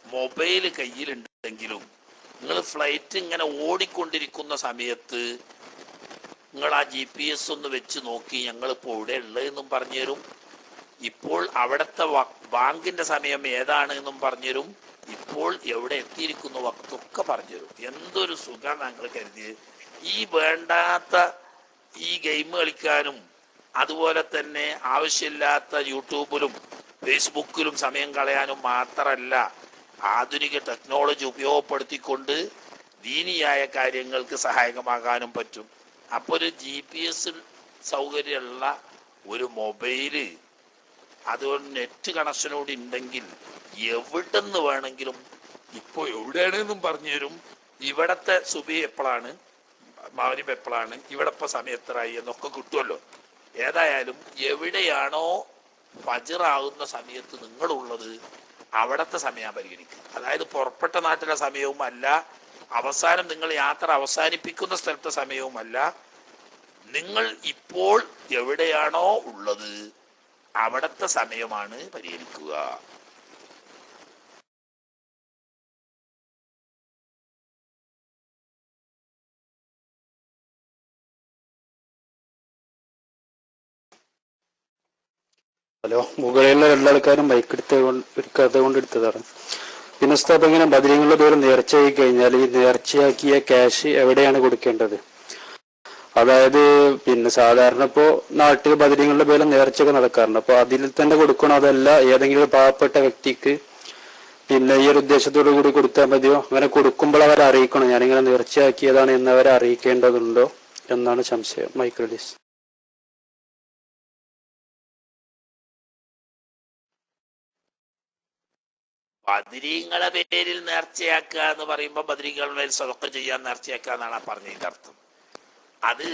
മൊബൈൽ കയ്യിലുണ്ടെങ്കിലും നിങ്ങൾ ഫ്ലൈറ്റ് ഇങ്ങനെ ഓടിക്കൊണ്ടിരിക്കുന്ന സമയത്ത് നിങ്ങൾ ആ GPS ഒന്ന് വെച്ച് നോക്കി ഞങ്ങളിപ്പോൾ എവിടെ ഉള്ളതെന്നും പറഞ്ഞു തരും. ഇപ്പോൾ അവിടുത്തെ ബാങ്കിന്റെ സമയം ഏതാണ് എന്നും പറഞ്ഞുതരും. ഇപ്പോൾ എവിടെ എത്തിയിരിക്കുന്നു വക്തൊക്കെ പറഞ്ഞുതരും. എന്തൊരു സുഖം ഞങ്ങൾ കരുതിയത്. ഈ വേണ്ടാത്ത ഈ ഗെയിം കളിക്കാനും അതുപോലെ തന്നെ ആവശ്യമില്ലാത്ത യൂട്യൂബിലും ഫേസ്ബുക്കിലും സമയം കളയാനും മാത്രമല്ല, ആധുനിക ടെക്നോളജി ഉപയോഗപ്പെടുത്തിക്കൊണ്ട് ദീനിയായ കാര്യങ്ങൾക്ക് സഹായകമാകാനും പറ്റും. അപ്പോൾ ഒരു GPS സൗകര്യമുള്ള ഒരു മൊബൈല് അതുകൊണ്ട് നെറ്റ് കണക്ഷനോട് ഉണ്ടെങ്കിൽ എവിടെന്ന് വേണമെങ്കിലും ഇപ്പോൾ എവിടെയാണെന്നും പറഞ്ഞു തരും. ഇവിടത്തെ സുബി എപ്പോഴാണ്, മഗ്‌രിബ് എപ്പോഴാണ്, ഇവിടെ ഇപ്പൊ സമയം എത്രയായി എന്നൊക്കെ കിട്ടുമല്ലോ. ഏതായാലും എവിടെയാണോ ഫജ്റാകുന്ന സമയത്ത് നിങ്ങളുള്ളത് അവിടത്തെ സമയം പരിഗണിക്കുക. അതായത് പുറപ്പെട്ട നാട്ടിലെ സമയവും അല്ല, അവസാനം നിങ്ങൾ യാത്ര അവസാനിപ്പിക്കുന്ന സ്ഥലത്തെ സമയവുമല്ല. നിങ്ങൾ ഇപ്പോൾ എവിടെയാണോ ഉള്ളത് അവിടത്തെ സമയമാണ് പരിഗണിക്കുക. ഹലോ, മുകളിലുള്ള രണ്ടാൾക്കാരും ബൈക്ക് എടുക്കാത്തത് കൊണ്ട് എടുത്തതാണ്. പിന്നെ ഉസ്താദ്, ഇങ്ങനെ ബദരീങ്ങളുടെ ദൂരം നേർച്ചയായി കഴിഞ്ഞാൽ ഈ നേർച്ചയാക്കിയ ക്യാഷ് എവിടെയാണ് കൊടുക്കേണ്ടത്? അതായത് പിന്നെ സാധാരണ ഇപ്പോ നാട്ടിൽ ബദരീങ്ങളുടെ പേരിൽ നേർച്ചയൊക്കെ നടക്കാറുണ്ട്. അപ്പൊ അതിൽ തന്നെ കൊടുക്കണോ, അതല്ല ഏതെങ്കിലും ഒരു പാവപ്പെട്ട വ്യക്തിക്ക് പിന്നെ ഈ ഒരു ഉദ്ദേശത്തോടു കൂടി കൊടുത്താൽ മതിയോ? അങ്ങനെ കൊടുക്കുമ്പോൾ അവരെ അറിയിക്കണോ ഞാനിങ്ങനെ നേർച്ചയാക്കിയതാണ് എന്നവരെ അറിയിക്കേണ്ടതുണ്ടോ എന്നാണ് സംശയം. Mic release. ബദരീങ്ങളെ പേരിൽ നേർച്ചയാക്കുക എന്ന് പറയുമ്പോൾ ബദരീങ്ങളുടെ പേരിൽ സ്വതക്കം ചെയ്യാൻ നേർച്ചയാക്കുക എന്നാണ് പറഞ്ഞതിന്റെ അർത്ഥം. അത്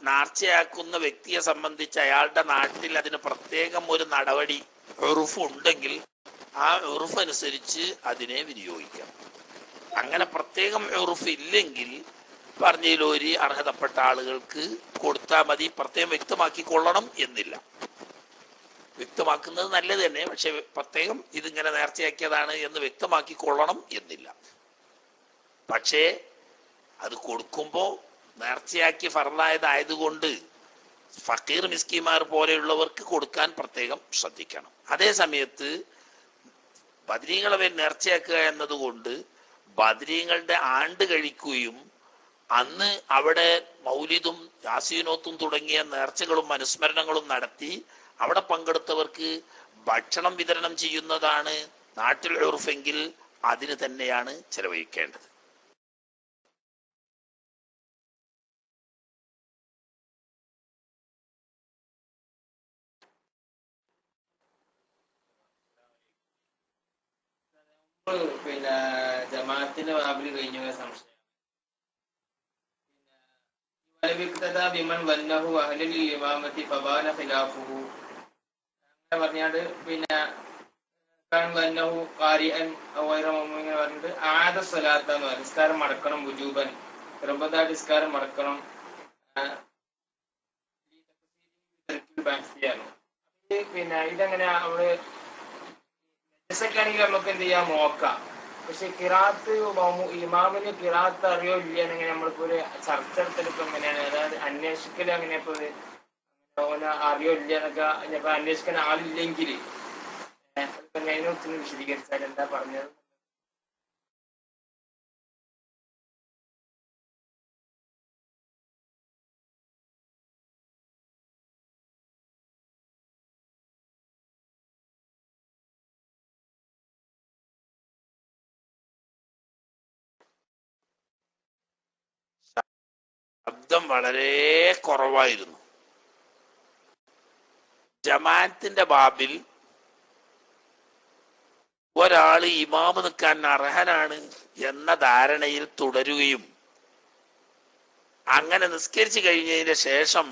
നേർച്ചയാക്കുന്ന വ്യക്തിയെ സംബന്ധിച്ച് അയാളുടെ നാട്ടിൽ അതിന് പ്രത്യേകം ഒരു നടപടി ഉറുഫ് ഉണ്ടെങ്കിൽ ആ ഉറുഫ് അനുസരിച്ച് അതിനെ വിനിയോഗിക്കാം. അങ്ങനെ പ്രത്യേകം ഉറുഫ് ഇല്ലെങ്കിൽ പറഞ്ഞതിലൊരു അർഹതപ്പെട്ട ആളുകൾക്ക് കൊടുത്താൽ മതി. പ്രത്യേകം വ്യക്തമാക്കിക്കൊള്ളണം എന്നില്ല. വ്യക്തമാക്കുന്നത് നല്ലത് തന്നെ, പക്ഷെ പ്രത്യേകം ഇതിങ്ങനെ നേർച്ചയാക്കിയതാണ് എന്ന് വ്യക്തമാക്കിക്കൊള്ളണം എന്നില്ല. പക്ഷേ അത് കൊടുക്കുമ്പോൾ നേർച്ചയാക്കി ഫർളായതായതുകൊണ്ട് ഫക്കീർ മിസ്കിമാർ പോലെയുള്ളവർക്ക് കൊടുക്കാൻ പ്രത്യേകം ശ്രദ്ധിക്കണം. അതേ സമയത്ത് ബദരീങ്ങളെ പേര് നേർച്ചയാക്കുക എന്നതുകൊണ്ട് ബദരീങ്ങളുടെ ആണ്ട് കഴിക്കുകയും അന്ന് അവിടെ മൗലിദും യാസീനോത്തും തുടങ്ങിയ നേർച്ചകളും അനുസ്മരണങ്ങളും നടത്തി അവിടെ പങ്കെടുത്തവർക്ക് ഭക്ഷണം വിതരണം ചെയ്യുന്നതാണ് നാട്ടിൽ ഉറുഫെങ്കിൽ അതിന് തന്നെയാണ് ചെലവഴിക്കേണ്ടത്. പിന്നെ ജമാഅത്തിന്റെ ബാബിൽ കഴിഞ്ഞ സംശയം പറഞ്ഞാണ്ട് പിന്നെ പറഞ്ഞിട്ട് ആദ സ്വലാത്ത എന്ന് പറയും. നിസ്കാരം മടക്കണം, വുജൂബൻ നിർബന്ധമായിട്ട് നിസ്കാരം മടക്കണം. പിന്നെ ഇതെങ്ങനെ നമ്മള് ണെങ്കിൽ നമുക്ക് എന്ത് ചെയ്യാം, നോക്കാം. പക്ഷെ കിറാത്ത് ഇമാമിന് കിറാത്ത് അറിയോ ഇല്ല എന്നെങ്ങനെ നമ്മളിപ്പോ ഒരു ചർച്ച എടുത്തെടുപ്പ് എങ്ങനെയാണ്, അതായത് അന്വേഷിക്കല് അങ്ങനെ ഇപ്പൊ അറിയോ ഇല്ല എന്നൊക്കെ ഇപ്പൊ അന്വേഷിക്കാൻ ആളില്ലെങ്കിൽ അതിനെക്കുറിച്ച് വിശദീകരിച്ചാൽ എന്താ പറഞ്ഞത്? ശബ്ദം വളരെ കുറവായിരുന്നു. ജമാഅത്തിന്റെ ബാബിൽ ഒരാള് ഇമാമ് നിൽക്കാൻ അർഹനാണ് എന്ന ധാരണയിൽ തുടരുകയും അങ്ങനെ നിസ്കരിച്ചു കഴിഞ്ഞതിന് ശേഷം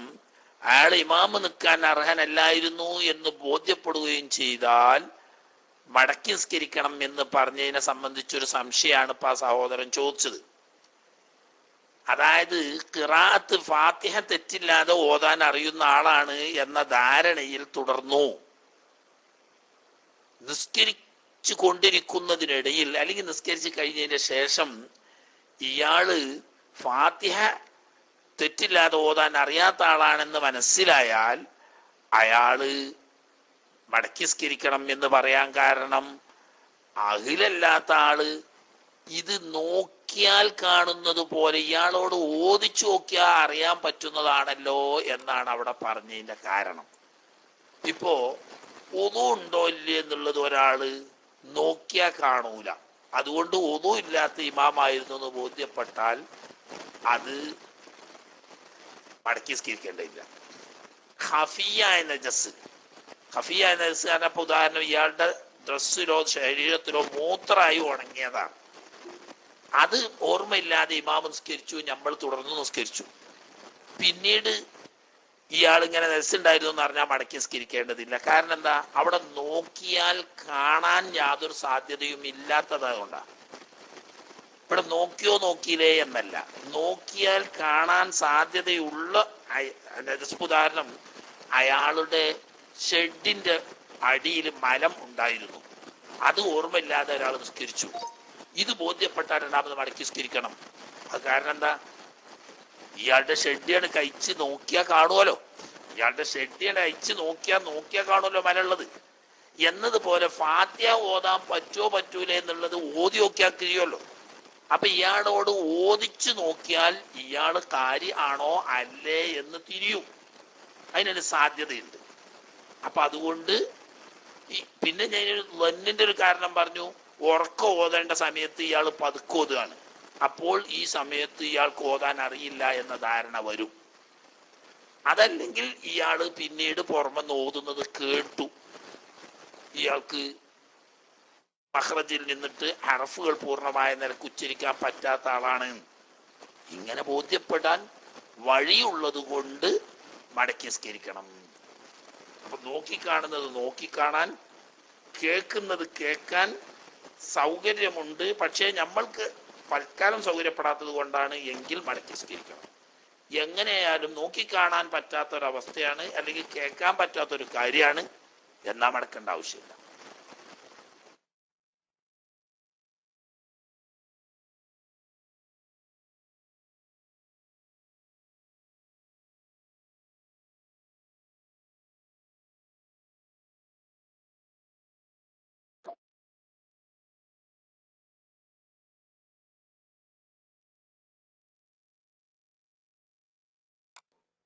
അയാൾ ഇമാമ് നിൽക്കാൻ അർഹനല്ലായിരുന്നു എന്ന് ബോധ്യപ്പെടുകയും ചെയ്താൽ മടക്കി നിസ്കരിക്കണം എന്ന് പറഞ്ഞതിനെ സംബന്ധിച്ചൊരു സംശയമാണ് ഇപ്പൊ ആ സഹോദരൻ ചോദിച്ചത്. അതായത് ഖിറാഅത്ത് ഫാത്തിഹ തെറ്റില്ലാതെ ഓതാൻ അറിയുന്ന ആളാണ് എന്ന ധാരണയിൽ തുടർന്നു. നിസ്കരിച്ചു കൊണ്ടിരിക്കുന്നതിനിടയിൽ അല്ലെങ്കിൽ നിസ്കരിച്ച് കഴിഞ്ഞതിന് ശേഷം ഇയാള് ഫാത്തിഹ തെറ്റില്ലാതെ ഓതാൻ അറിയാത്ത ആളാണെന്ന് മനസ്സിലായാൽ അയാള് മടക്കി നിസ്കരിക്കണം എന്ന് പറയാൻ കാരണം അഹിലല്ലാത്ത ആള് ഇത് നോക്കിയാൽ കാണുന്നത് പോലെ ഇയാളോട് ഓദിച്ചു നോക്കിയാൽ അറിയാൻ പറ്റുന്നതാണല്ലോ എന്നാണ് അവിടെ പറഞ്ഞതിന്റെ കാരണം. ഇപ്പോ ഒതു ഉണ്ടോ ഇല്ലേ എന്നുള്ളത് ഒരാള് നോക്കിയാൽ കാണൂല, അതുകൊണ്ട് ഒതു ഇല്ലാത്ത ഇമാമായിരുന്നു എന്ന് ബോധ്യപ്പെട്ടാൽ അത് മടക്കി സ്കരിക്കേണ്ടതില്ല. ഖഫിയായ നജസ് കാരണം ഇപ്പൊ ഉദാഹരണം ഇയാളുടെ ഡ്രസ്സിലോ ശരീരത്തിലോ മൂത്രമായി ഉണങ്ങിയതാണ്. അത് ഓർമ്മയില്ലാതെ ഇമാം നിസ്കരിച്ചു, നമ്മൾ തുടർന്ന് നിസ്കരിച്ചു. പിന്നീട് ഇയാൾ ഇങ്ങനെ നെസ്സുണ്ടായിരുന്നു എന്ന് പറഞ്ഞാൽ മടക്കി നിസ്കരിക്കേണ്ടതില്ല. കാരണം എന്താ? അവിടെ നോക്കിയാൽ കാണാൻ യാതൊരു സാധ്യതയും ഇല്ലാത്തതുകൊണ്ടാണ്. ഇവിടെ നോക്കിയോ നോക്കിയില്ലേ എന്നല്ല, നോക്കിയാൽ കാണാൻ സാധ്യതയുള്ള ഉദാഹരണം, അയാളുടെ ഷെഡിന്റെ അടിയിൽ മലം ഉണ്ടായിരുന്നു, അത് ഓർമ്മയില്ലാതെ ഒരാൾ നിസ്കരിച്ചു. ഇത് ബോധ്യപ്പെട്ടാൽ രണ്ടാമത് മടക്കി നിസ്കരിക്കണം. അത് കാരണം എന്താ? ഇയാളുടെ ഷെഡിയാണ് കഴിച്ച് നോക്കിയാൽ കാണുമല്ലോ, ഇയാളുടെ ഷെഡിയാണ് കഴിച്ച് നോക്കിയാൽ കാണുമല്ലോ മലുള്ളത് എന്നതുപോലെ ഫാത്തിഹ ഓതാൻ പറ്റൂലേ എന്നുള്ളത് ഓതി നോക്കിയാൽ കഴിയുമല്ലോ. അപ്പൊ ഇയാളോട് ഓദിച്ചു നോക്കിയാൽ ഇയാള് കാര്യം ആണോ അല്ലേ എന്ന് തിരിയും, അതിനൊരു സാധ്യതയുണ്ട്. അപ്പൊ അതുകൊണ്ട് പിന്നെ ഞാൻ വന്നിന്റെ ഒരു കാരണം പറഞ്ഞു, ഉറക്കം ഓതേണ്ട സമയത്ത് ഇയാൾ പതുക്കെ ഓതുകയാണ്, അപ്പോൾ ഈ സമയത്ത് ഇയാൾക്ക് ഓതാൻ അറിയില്ല എന്ന ധാരണ വരും. അതല്ലെങ്കിൽ ഇയാള് പിന്നീട് പുറമെന്ന് ഓതുന്നത് കേട്ടു, ഇയാൾക്ക് മഖ്റജിൽ നിന്നിട്ട് ഹർഫുകൾ പൂർണ്ണമായ നിലക്ക് ഉച്ചരിക്കാൻ പറ്റാത്ത ആളാണ്, ഇങ്ങനെ ബോധ്യപ്പെടാൻ വഴിയുള്ളത് കൊണ്ട് മടക്കി സ്കരിക്കണം. അപ്പൊ നോക്കിക്കാണുന്നത് നോക്കിക്കാണാൻ, കേൾക്കുന്നത് കേൾക്കാൻ സൗകര്യമുണ്ട്, പക്ഷേ നമ്മൾക്ക് തൽക്കാലം സൗകര്യപ്പെടാത്തത് കൊണ്ടാണ് എങ്കിൽ മടക്കി സ്കരിക്കണം. എങ്ങനെയായാലും നോക്കിക്കാണാൻ പറ്റാത്തൊരവസ്ഥയാണ് അല്ലെങ്കിൽ കേൾക്കാൻ പറ്റാത്തൊരു കാര്യമാണ്, എന്നാ മടക്കേണ്ട ആവശ്യമില്ല.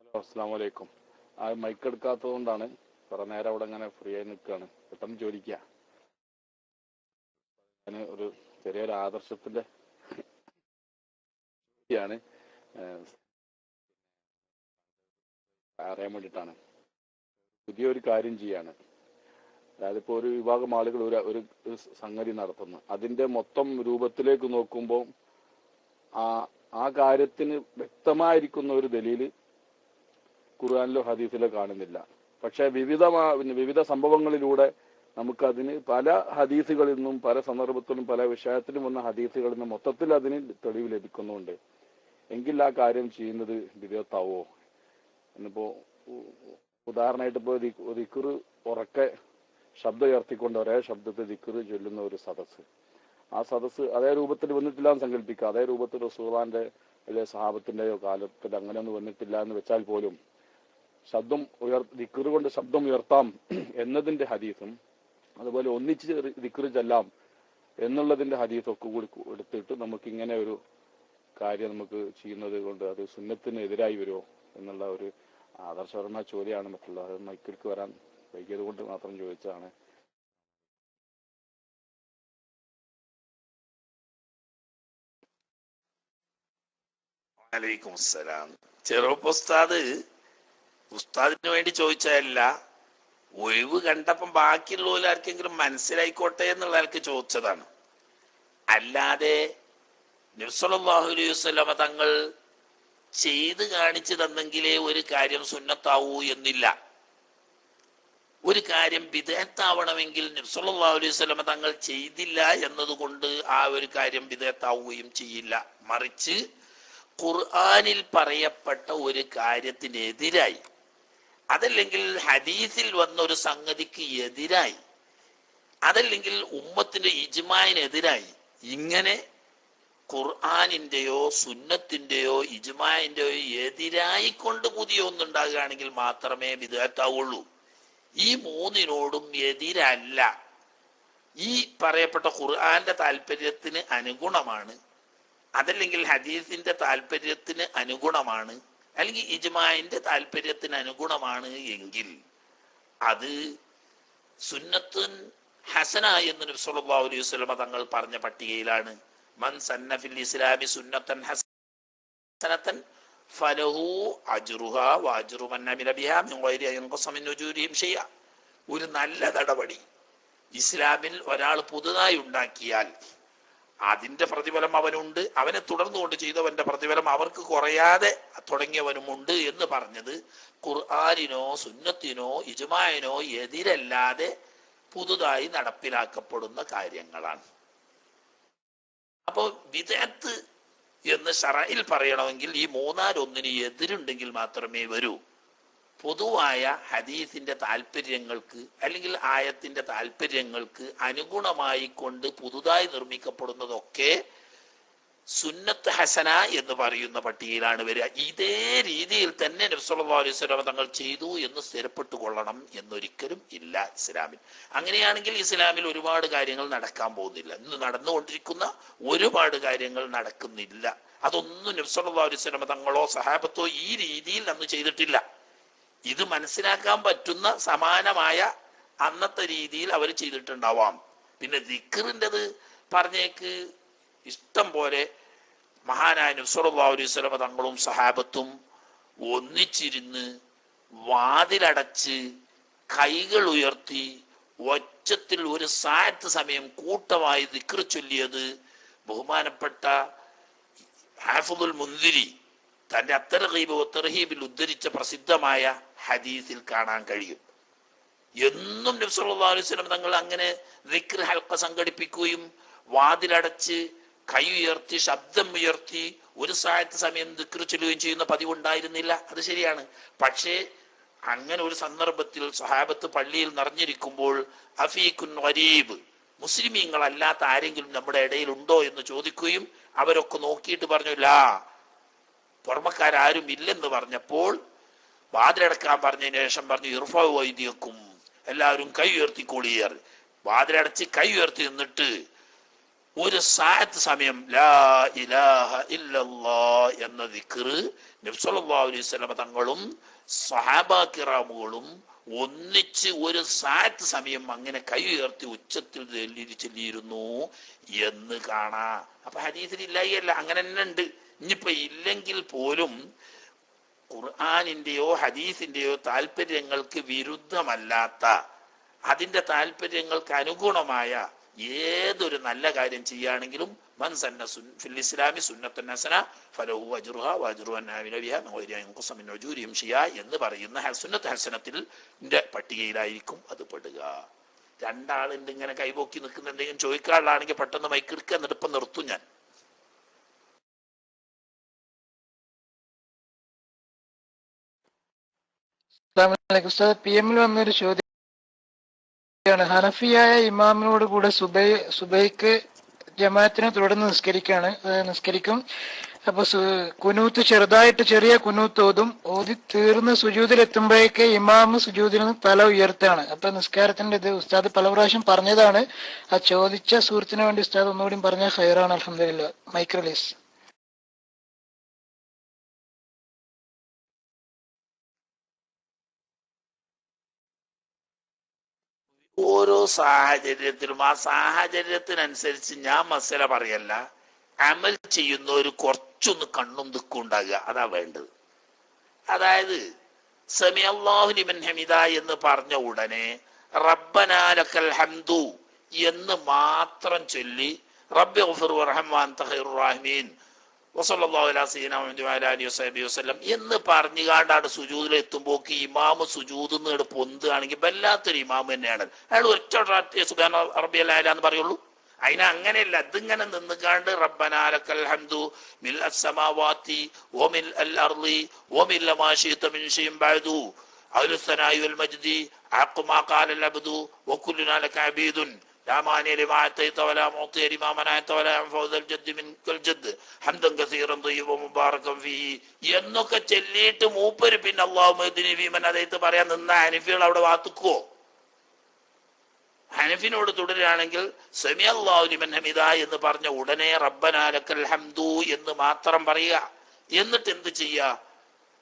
ഹലോ, അസ്സാം വലൈക്കും. ആ മൈക്ക് എടുക്കാത്തത് കൊണ്ടാണ് കുറെ നേരം അവിടെ അങ്ങനെ ഫ്രീ ആയി നിൽക്കുകയാണ്. പെട്ടെന്ന് ചോദിക്കുക. ഞാൻ ഒരു ചെറിയൊരു ആദർശത്തിന്റെ ാണ് അറിയാൻ വേണ്ടിയിട്ടാണ്. പുതിയൊരു കാര്യം ചെയ്യാണ്. അതായത് ഇപ്പോൾ ഒരു വിഭാഗം ആളുകൾ ഒരു സംഗതി നടത്തുന്നു, അതിന്റെ മൊത്തം രൂപത്തിലേക്ക് നോക്കുമ്പോൾ ആ കാര്യത്തിന് വ്യക്തമായിരിക്കുന്ന ഒരു ദലീല് ഖുർആനിലോ ഹദീസിലോ കാണുന്നില്ല. പക്ഷെ വിവിധ സംഭവങ്ങളിലൂടെ നമുക്കതിന് പല ഹദീസുകളിൽ നിന്നും പല സന്ദർഭത്തിലും പല വിഷയത്തിലും വന്ന ഹദീസുകളിൽ നിന്നും മൊത്തത്തിൽ അതിന് തെളിവ് ലഭിക്കുന്നുണ്ട്. എങ്കിൽ ആ കാര്യം ചെയ്യുന്നത് ബിദ്അത്താവോ? എന്നിപ്പോ ഉദാഹരണമായിട്ട് ഇപ്പോൾ ദിക്റ് ഉറക്കെ ശബ്ദം ഉയർത്തിക്കൊണ്ട് ഒരേ ശബ്ദത്തിൽ ദിക്റ് ചൊല്ലുന്ന ഒരു സദസ്സ്, ആ സദസ്സ് അതേ രൂപത്തിൽ വന്നിട്ടില്ല എന്ന് സങ്കല്പിക്കുക. അതേ രൂപത്തിൽ റസൂലുള്ളാഹിന്റെ അല്ലെങ്കിൽ സഹാബത്തിന്റെയോ കാലത്തിൽ അങ്ങനെയൊന്നും വന്നിട്ടില്ല എന്ന് വെച്ചാൽ പോലും ദിക്റ് കൊണ്ട് ശബ്ദം ഉയർത്താം എന്നതിന്റെ ഹദീസും അതുപോലെ ഒന്നിച്ച് ദിക്റ് ചെല്ലാം എന്നുള്ളതിന്റെ ഹദീസൊക്കെ കൂടി എടുത്തിട്ട് നമുക്ക് ഇങ്ങനെ ഒരു കാര്യം നമുക്ക് ചെയ്യുന്നത് കൊണ്ട് അത് സുന്നത്തിന് എതിരായി വരുമോ എന്നുള്ള ഒരു ആദർശപരമായ ചോദ്യമാണ്. മറ്റുള്ള അത് മൈക്കിലേക്ക് വരാൻ വൈകിയത് കൊണ്ട് മാത്രം ചോദിച്ചതാണ്. വലൈക്കും അസ്സലാം. ചെറുപ്പുസ്താദ് ഉസ്താദിന് വേണ്ടി ചോദിച്ചതല്ല, ഒഴിവ് കണ്ടപ്പം ബാക്കിയുള്ളവർ ആർക്കെങ്കിലും മനസ്സിലായിക്കോട്ടെ എന്നുള്ള ആൾക്ക് ചോദിച്ചതാണ്. അല്ലാതെ നബി സല്ലല്ലാഹു അലൈഹി വസല്ലമ തങ്ങൾ ചെയ്ത് കാണിച്ചു തന്നെങ്കിലേ ഒരു കാര്യം സുന്നത്താവൂ എന്നില്ല. ഒരു കാര്യം ബിദ്അത്താവണമെങ്കിൽ നബി സല്ലല്ലാഹു അലൈഹി വസല്ലമ തങ്ങൾ ചെയ്തില്ല എന്നതുകൊണ്ട് ആ ഒരു കാര്യം ബിദ്അത്താവുകയും ചെയ്യില്ല. മറിച്ച് ഖുർആനിൽ പറയപ്പെട്ട ഒരു കാര്യത്തിനെതിരായി, അതല്ലെങ്കിൽ ഹദീസിൽ വന്ന ഒരു സംഗതിക്ക് എതിരായി, അതല്ലെങ്കിൽ ഉമ്മത്തിന്റെ ഇജ്മാഇനെതിരായി, ഇങ്ങനെ ഖുർആനിന്റെയോ സുന്നത്തിന്റെയോ ഇജ്മാഇന്റെയോ എതിരായി കൊണ്ട് പുതിയ ഒന്നുണ്ടാകുകയാണെങ്കിൽ മാത്രമേ ബിദ്അത്താവുള്ളൂ. ഈ മൂന്നിനോടും എതിരല്ല. ഈ പറയപ്പെട്ട ഖുർആന്റെ താല്പര്യത്തിന് അനുഗുണമാണ്, അതല്ലെങ്കിൽ ഹദീസിന്റെ താല്പര്യത്തിന് അനുഗുണമാണ്, അല്ലെങ്കിൽ ഇജ്മാഇന്റെ താല്പര്യത്തിന് അനുഗുണമാണ് എങ്കിൽ അത് സുന്നത്തുൻ ഹസന എന്ന് നബി സല്ലല്ലാഹു അലൈഹി വസല്ലമ തങ്ങൾ പറഞ്ഞ പട്ടികയിലാണ്. മൻ സന്ന ഫിൽ ഇസ്ലാമി സുന്നത്തൻ ഹസനതൻ ഫലഹു അജ്റുഹാ വഅജ്റു മൻ അമില ബിഹാ മിൻ ഗൈരി അൻ യൻഖസ മിൻ ഉജൂരിഹിം ഷൈഅ. ഒരു നല്ല നടപടി ഇസ്ലാമിൽ ഒരാൾ പുതുതായി ഉണ്ടാക്കിയാൽ അതിന്റെ പ്രതിഫലം അവനുണ്ട്, അവനെ തുടർന്നുകൊണ്ട് ചെയ്തവന്റെ പ്രതിഫലം അവർക്ക് കുറയാതെ തുടങ്ങിയവനുമുണ്ട് എന്ന് പറഞ്ഞത് ഖുർആനിനോ സുന്നത്തിനോ ഇജ്മാഇനോ എതിരല്ലാതെ പുതുതായി നടപ്പിലാക്കപ്പെടുന്ന കാര്യങ്ങളാണ്. അപ്പോ വിദഅത്ത് എന്ന് ശറഇൽ പറയണമെങ്കിൽ ഈ മൂന്നാലൊന്നിന് എതിരുണ്ടെങ്കിൽ മാത്രമേ വരൂ. പൊതുവായ ഹദീസിന്റെ താല്പര്യങ്ങൾക്ക് അല്ലെങ്കിൽ ആയത്തിന്റെ താല്പര്യങ്ങൾക്ക് അനുഗുണമായി കൊണ്ട് പുതുതായി നിർമ്മിക്കപ്പെടുന്നതൊക്കെ സുന്നത്ത് ഹസന എന്ന് പറയുന്ന പട്ടികയിലാണ് വരിക. ഇതേ രീതിയിൽ തന്നെ നബി സല്ലല്ലാഹു അലൈഹി വസല്ലം തങ്ങൾ ചെയ്തു എന്ന് സ്ഥിരപ്പെട്ടു കൊള്ളണം എന്നൊരിക്കലും ഇല്ല ഇസ്ലാമിൽ. അങ്ങനെയാണെങ്കിൽ ഇസ്ലാമിൽ ഒരുപാട് കാര്യങ്ങൾ നടക്കാൻ പോകുന്നില്ല. ഇന്ന് നടന്നുകൊണ്ടിരിക്കുന്ന ഒരുപാട് കാര്യങ്ങൾ നടക്കുന്നില്ല. അതൊന്നും നബി സല്ലല്ലാഹു അലൈഹി വസല്ലം തങ്ങളോ സഹാബത്തോ ഈ രീതിയിൽ അന്ന് ചെയ്തിട്ടില്ല. ഇത് മനസ്സിലാക്കാൻ പറ്റുന്ന സമാനമായ അന്നത്തെ രീതിയിൽ അവർ ചെയ്തിട്ടുണ്ടാവാം. പിന്നെ ദിക്റിൻ്റെത് പറഞ്ഞേക്ക് ഇഷ്ടം പോലെ മഹാനായ നബി സല്ലല്ലാഹു അലൈഹി വസല്ലം തങ്ങളും സഹാബത്തും ഒന്നിച്ചിരുന്ന് വാതിലടച്ച് കൈകൾ ഉയർത്തി ഒച്ചത്തിൽ ഒരു സായത്ത് സമയം കൂട്ടമായി ദിക്ർ ചൊല്ലിയത് ബഹുമാനപ്പെട്ട ഹാഫിദുൽ മുൻദിരി തന്റെ അത്തർഗീബ് വത്തർഹീബിൽ ഉദ്ധരിച്ച പ്രസിദ്ധമായ ഹദീസിൽ കാണാൻ കഴിയും. എന്നും നബി സല്ലല്ലാഹു അലൈഹി വസല്ലം തങ്ങൾ അങ്ങനെ ദിക്ർ ഹൽഖ സംഘടിപ്പിക്കുകയും വാതിലടച്ച് കൈ ഉയർത്തി ശബ്ദം ഉയർത്തി ഒരു സായത്ത് സമയം ദിക്ർ ചൊല്ലുകയും ചെയ്യുന്ന പതിവുണ്ടായിരുന്നില്ല. അത് ശരിയാണ്. പക്ഷേ അങ്ങനെ ഒരു സന്ദർഭത്തിൽ സഹാബത്ത് പള്ളിയിൽ നിറഞ്ഞിരിക്കുമ്പോൾ അഫീഖുൻ ഗരീബ്, മുസ്ലിമീങ്ങളല്ലാത്ത ആരെങ്കിലും നമ്മുടെ ഇടയിൽ ഉണ്ടോ എന്ന് ചോദിക്കുകയും അവരൊക്കെ നോക്കിയിട്ട് പറഞ്ഞു ലാ, പുറമക്കാരും ഇല്ലെന്ന് പറഞ്ഞപ്പോൾ വാതിലടക്കാൻ പറഞ്ഞതിന് ശേഷം പറഞ്ഞു ഇർഫഉ വൈദിയക്കും, എല്ലാവരും കൈ ഉയർത്തിക്കോളിയർ. വാതിലടച്ച് കൈ ഉയർത്തി നിന്നിട്ട് ഒരു സായത്ത് സമയം ലാ ഇലാഹ ഇല്ലല്ലാഹ് എന്ന ദിക്ർ നബി സല്ലല്ലാഹു അലൈഹി വസല്ലം തങ്ങളും സ്വഹാബാ കിറാമുകളും ഒന്നിച്ച് ഒരു സായത്ത് സമയം അങ്ങനെ കൈ ഉയർത്തി ഉച്ചത്തിൽ ചൊല്ലിയിരുന്നു എന്ന് കാണാം. അപ്പൊ ഹദീസിൽ ഇല്ലായല്ല, അങ്ങനെ തന്നെ ഉണ്ട്. ഇനിയിപ്പോ ഇല്ലെങ്കിൽ പോലും ഖുർആനിന്റെയോ ഹദീസിന്റെയോ താല്പര്യങ്ങൾക്ക് വിരുദ്ധമല്ലാത്ത, അതിന്റെ താല്പര്യങ്ങൾക്ക് അനുഗുണമായ ഏതൊരു നല്ല കാര്യം ചെയ്യുകയാണെങ്കിലും മൻ സന്ന ഫിൽ ഇസ്ലാമി സുന്നത്തുൻ ഹസന ഫലഹു അജ്റുഹാ വഅജ്റു മൻ ആമില ബിഹാ മിൻ ഗൈരി അൻ യൻഖുസ മിൻ ഉജൂരിഹിം ഷിയാ എന്ന് പറയുന്ന സുന്നത്ത് ഹസനത്തിന്റെ പട്ടികയിലായിരിക്കും അത് പെടുക. രണ്ടാളുണ്ട് ഇങ്ങനെ കൈപോക്കി നിൽക്കുന്ന എന്തെങ്കിലും ചോദിക്കാനുള്ളതാണെങ്കിൽ പെട്ടെന്ന് മൈക്കെടുക്കുക, എന്നിട്ട് ഇപ്പം നിർത്തും ഞാൻ. പി എമ്മിൽ വന്നൊരു ചോദ്യമാണ്. ഹനഫിയായ ഇമാമിനോട് കൂടെ സുബൈക്ക് ജമാഅത്തിനെ തുടർന്ന് നിസ്കരിക്കും. അപ്പൊ കുനൂത്ത് ചെറിയ കുനൂത്ത് ഓതി തീർന്ന് സുജൂദിലെത്തുമ്പോഴേക്ക് ഇമാമ് സുജൂദിൽ നിന്ന് തല ഉയർത്താണ്. അപ്പൊ നിസ്കാരത്തിന്റെ ഇത് ഉസ്താദ് പല പ്രാവശ്യം പറഞ്ഞതാണ്. ആ ചോദിച്ച സുഹൃത്തിന് വേണ്ടി ഉസ്താദ് ഒന്നുകൂടി പറഞ്ഞ ഖൈറാണ്. അൽഹംദുലില്ലാ. Mic release. ഓരോ സാഹചര്യത്തിലും ആ സാഹചര്യത്തിനനുസരിച്ച് ഞാൻ മസല പറയല്ല, അമൽ ചെയ്യുന്ന ഒരു കുറച്ചൊന്ന് കണ്ണും ദിക്കും ഉണ്ടാകുക, അതാ വേണ്ടത്. അതായത് സമി അല്ലാഹു ലിമൻ ഹമിദ എന്ന് പറഞ്ഞ ഉടനെ റബ്ബനാ ലക്കൽ ഹംദു എന്ന് മാത്രം ചൊല്ലി റബ്ബി ഗഫിർ വർഹം വഅൻത ഖൈറുർ റഹീമീൻ വസല്ലല്ലാഹു അലാ സയ്യിദിനാ മുഹമ്മദ് വഅലാ ആലിഹി വസഹ്ബിഹി വസല്ലം എന്ന് പറഞ്ഞുകാണ്ടാണ് സുജൂദിൽ എത്തുമ്പോക്ക് ഇമാമ് സുജൂദിൽ നിന്ന് പൊന്തുകയാണെങ്കിൽ വല്ലാത്തൊരു ഇമാമ് തന്നെയാണ്. അയാൾ ഒറ്റ സുബ്ഹാന റബ്ബിയൽ അഅ്ല എന്ന് പറയുള്ളൂ. അതിന് അങ്ങനെയല്ല, ഇതിങ്ങനെ നിന്നുകാണ്ട് റബ്ബനാ ലക്കൽ ഹംദു മിൽഅസ് സമാവാതി വമിൽഅൽ അർളി വമിൽഅ മാ ശിഅത മിൻ ശൈഇൻ ബഅദു അഹ്ലുസ് സനാഇ വൽ മജ്ദി അഖ്ഖു മാ ഖാലൽ അബ്ദു വകുല്ലുനാ ലക അബീദുൻ لا مانع لما أعطيت ولا معطي لما منعت ولا ينفع ذا الجد منك الجد حمدا كثيرا طيبا مباركا فيه എന്നൊക്കെ ചൊല്ലിയിട്ട് മൂപ്പര് പിന്നെ അല്ലാഹുമ്മ ഹദിനി ഫീമൻ ഹദൈത പറയാൻ നിന്ന ഹനഫികൾ അവിടെ വാത്തുക്കോ? ഹനഫിനോട് തുടരുകയാണെങ്കിൽ സമി അല്ലാഹു ലിമൻ ഹമിദ എന്ന് പറഞ്ഞ ഉടനെ റബ്ബനാ ലക്കൽ ഹംദു എന്ന് മാത്രം പറയുക. എന്നിട്ട് എന്ത് ചെയ്യുക?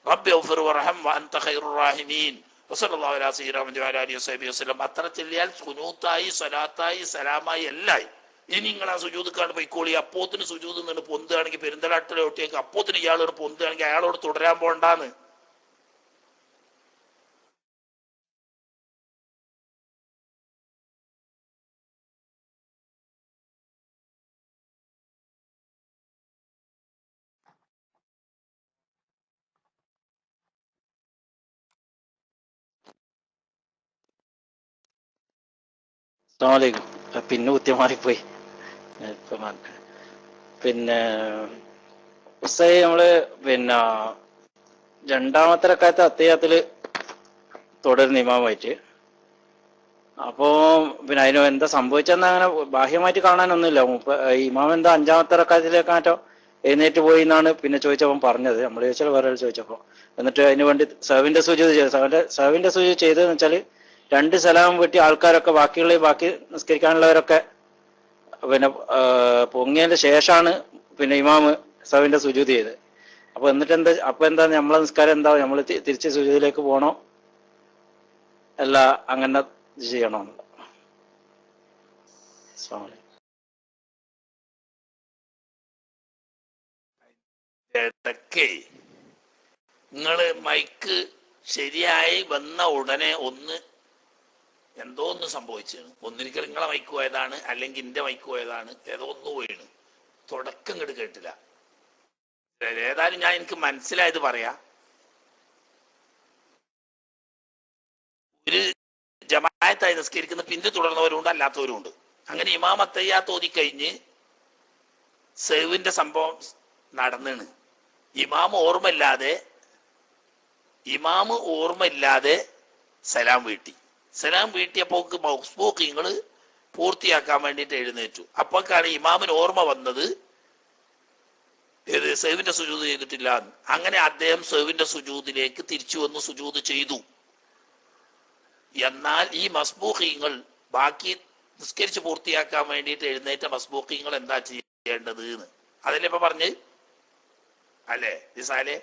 റബ്ബി ഗഫിർ വർഹം വഅൻത ഖൈറുർ റഹീമീൻ വസല്ലല്ലാഹു അലാ സയ്യിദിനാ മുഹമ്മദ് വഅലാ ആലിഹി വസഹ്ബിഹി വസല്ലം. അത്ര ചൊല്ലിയാൽ സുനൂത്തായി സ്വലാത്തായി സലാമായി എല്ലായി. ഇനി നിങ്ങൾ ആ സുജൂദ് പോയിക്കോളി. അപ്പോത്തിന് സുജൂദ് നിന്ന് പൊന്തുകയാണെങ്കിൽ പെരുന്തലാട്ടിലോട്ടേക്ക് അപ്പോത്തിന് ഇയാളോട് പൊന്തുകയാണെങ്കിൽ അയാളോട് തുടരാൻ പോണ്ടാന്ന്. അസ്സലാമലൈക്കും. പിന്നെ കുത്തിയമാറിപ്പോയി. പിന്നെ ഉസ്താദ് നമ്മള് പിന്നെ രണ്ടാമത്തെ റക്അത്ത് അത്തഹിയ്യാത്തില് തുടരുന്ന ഇമാമായിട്ട്. അപ്പോ പിന്നെ അതിന് എന്താ സംഭവിച്ചെന്ന് അങ്ങനെ ബാഹ്യമായിട്ട് കാണാനൊന്നുമില്ല. ഇമാം എന്താ അഞ്ചാമത്തെ റക്അത്തിലേക്കാറ്റോ എഴുന്നേറ്റ് പോയി എന്നാണ് പിന്നെ ചോദിച്ചപ്പോൾ പറഞ്ഞത്. നമ്മൾ ചോദിച്ചാൽ വേറെ ചോദിച്ചപ്പോൾ. എന്നിട്ട് അതിന് വേണ്ടി സഹവിന്റെ സുജൂദ് ചെയ്തു. സഹവിന്റെ സുജൂദ് ചെയ്തതെന്ന് വെച്ചാല് 2 സലാം വീട്ടി ആൾക്കാരൊക്കെ ബാക്കി നിസ്കരിക്കാനുള്ളവരൊക്കെ പിന്നെ പൊങ്ങിയതിന്റെ ശേഷമാണ് പിന്നെ ഇമാമ് സഹവിന്റെ സുജൂദ് ചെയ്തത്. എന്നിട്ട് എന്താ നമ്മളെ നിസ്കാരം എന്താ, നമ്മൾ തിരിച്ച് സുജൂദിലേക്ക് പോകണോ അല്ല അങ്ങനെ ചെയ്യണോ? ഇടയ്ക്ക് നിങ്ങള് മൈക്ക് ശരിയായി വന്ന ഉടനെ എന്തോ ഒന്ന് സംഭവിച്ചാണ്. ഒന്നിരിക്കൽ നിങ്ങളെ മൈക്ക് പോയതാണ്, അല്ലെങ്കിൽ എന്റെ മൈക്ക് പോയതാണ്, ഏതോ ഒന്ന് പോയിണ്. തുടക്കം ഇങ്ങോട്ട് കേട്ടില്ല. ഏതായാലും എനിക്ക് മനസ്സിലായത് പറയാ. ഒരു ജമാഅത്തായി നിസ്കരിക്കുന്ന പിന്തു തുടർന്നവരുണ്ട്, അല്ലാത്തവരുണ്ട്. അങ്ങനെ ഇമാം അത്തഹിയ്യാത്ത് ഓതിക്കഴിഞ്ഞ് സഹ്വിന്റെ സംഭവം നടന്നാണ്. ഇമാം ഓർമ്മയില്ലാതെ സലാം വീട്ടിയപ്പോ മസ്ബൂഖീങ്ങള് പൂർത്തിയാക്കാൻ വേണ്ടിയിട്ട് എഴുന്നേറ്റു. അപ്പോഴാണ് ഇമാമിന് ഓർമ്മ വന്നത് സഹ്വിന്റെ സുജൂദ് ചെയ്തിട്ടില്ല. അങ്ങനെ അദ്ദേഹം സഹ്വിന്റെ സുജൂദിലേക്ക് തിരിച്ചു വന്ന് സുജൂദ് ചെയ്തു. എന്നാൽ ഈ മസ്ബൂഖീങ്ങൾ ബാക്കി നിസ്കരിച്ച് പൂർത്തിയാക്കാൻ വേണ്ടിയിട്ട് എഴുന്നേറ്റ മസ്ബൂഖീങ്ങൾ എന്താ ചെയ്യേണ്ടത് എന്ന് അതല്ലേ ഇപ്പൊ പറഞ്ഞ് അല്ലേ നിസാലെ?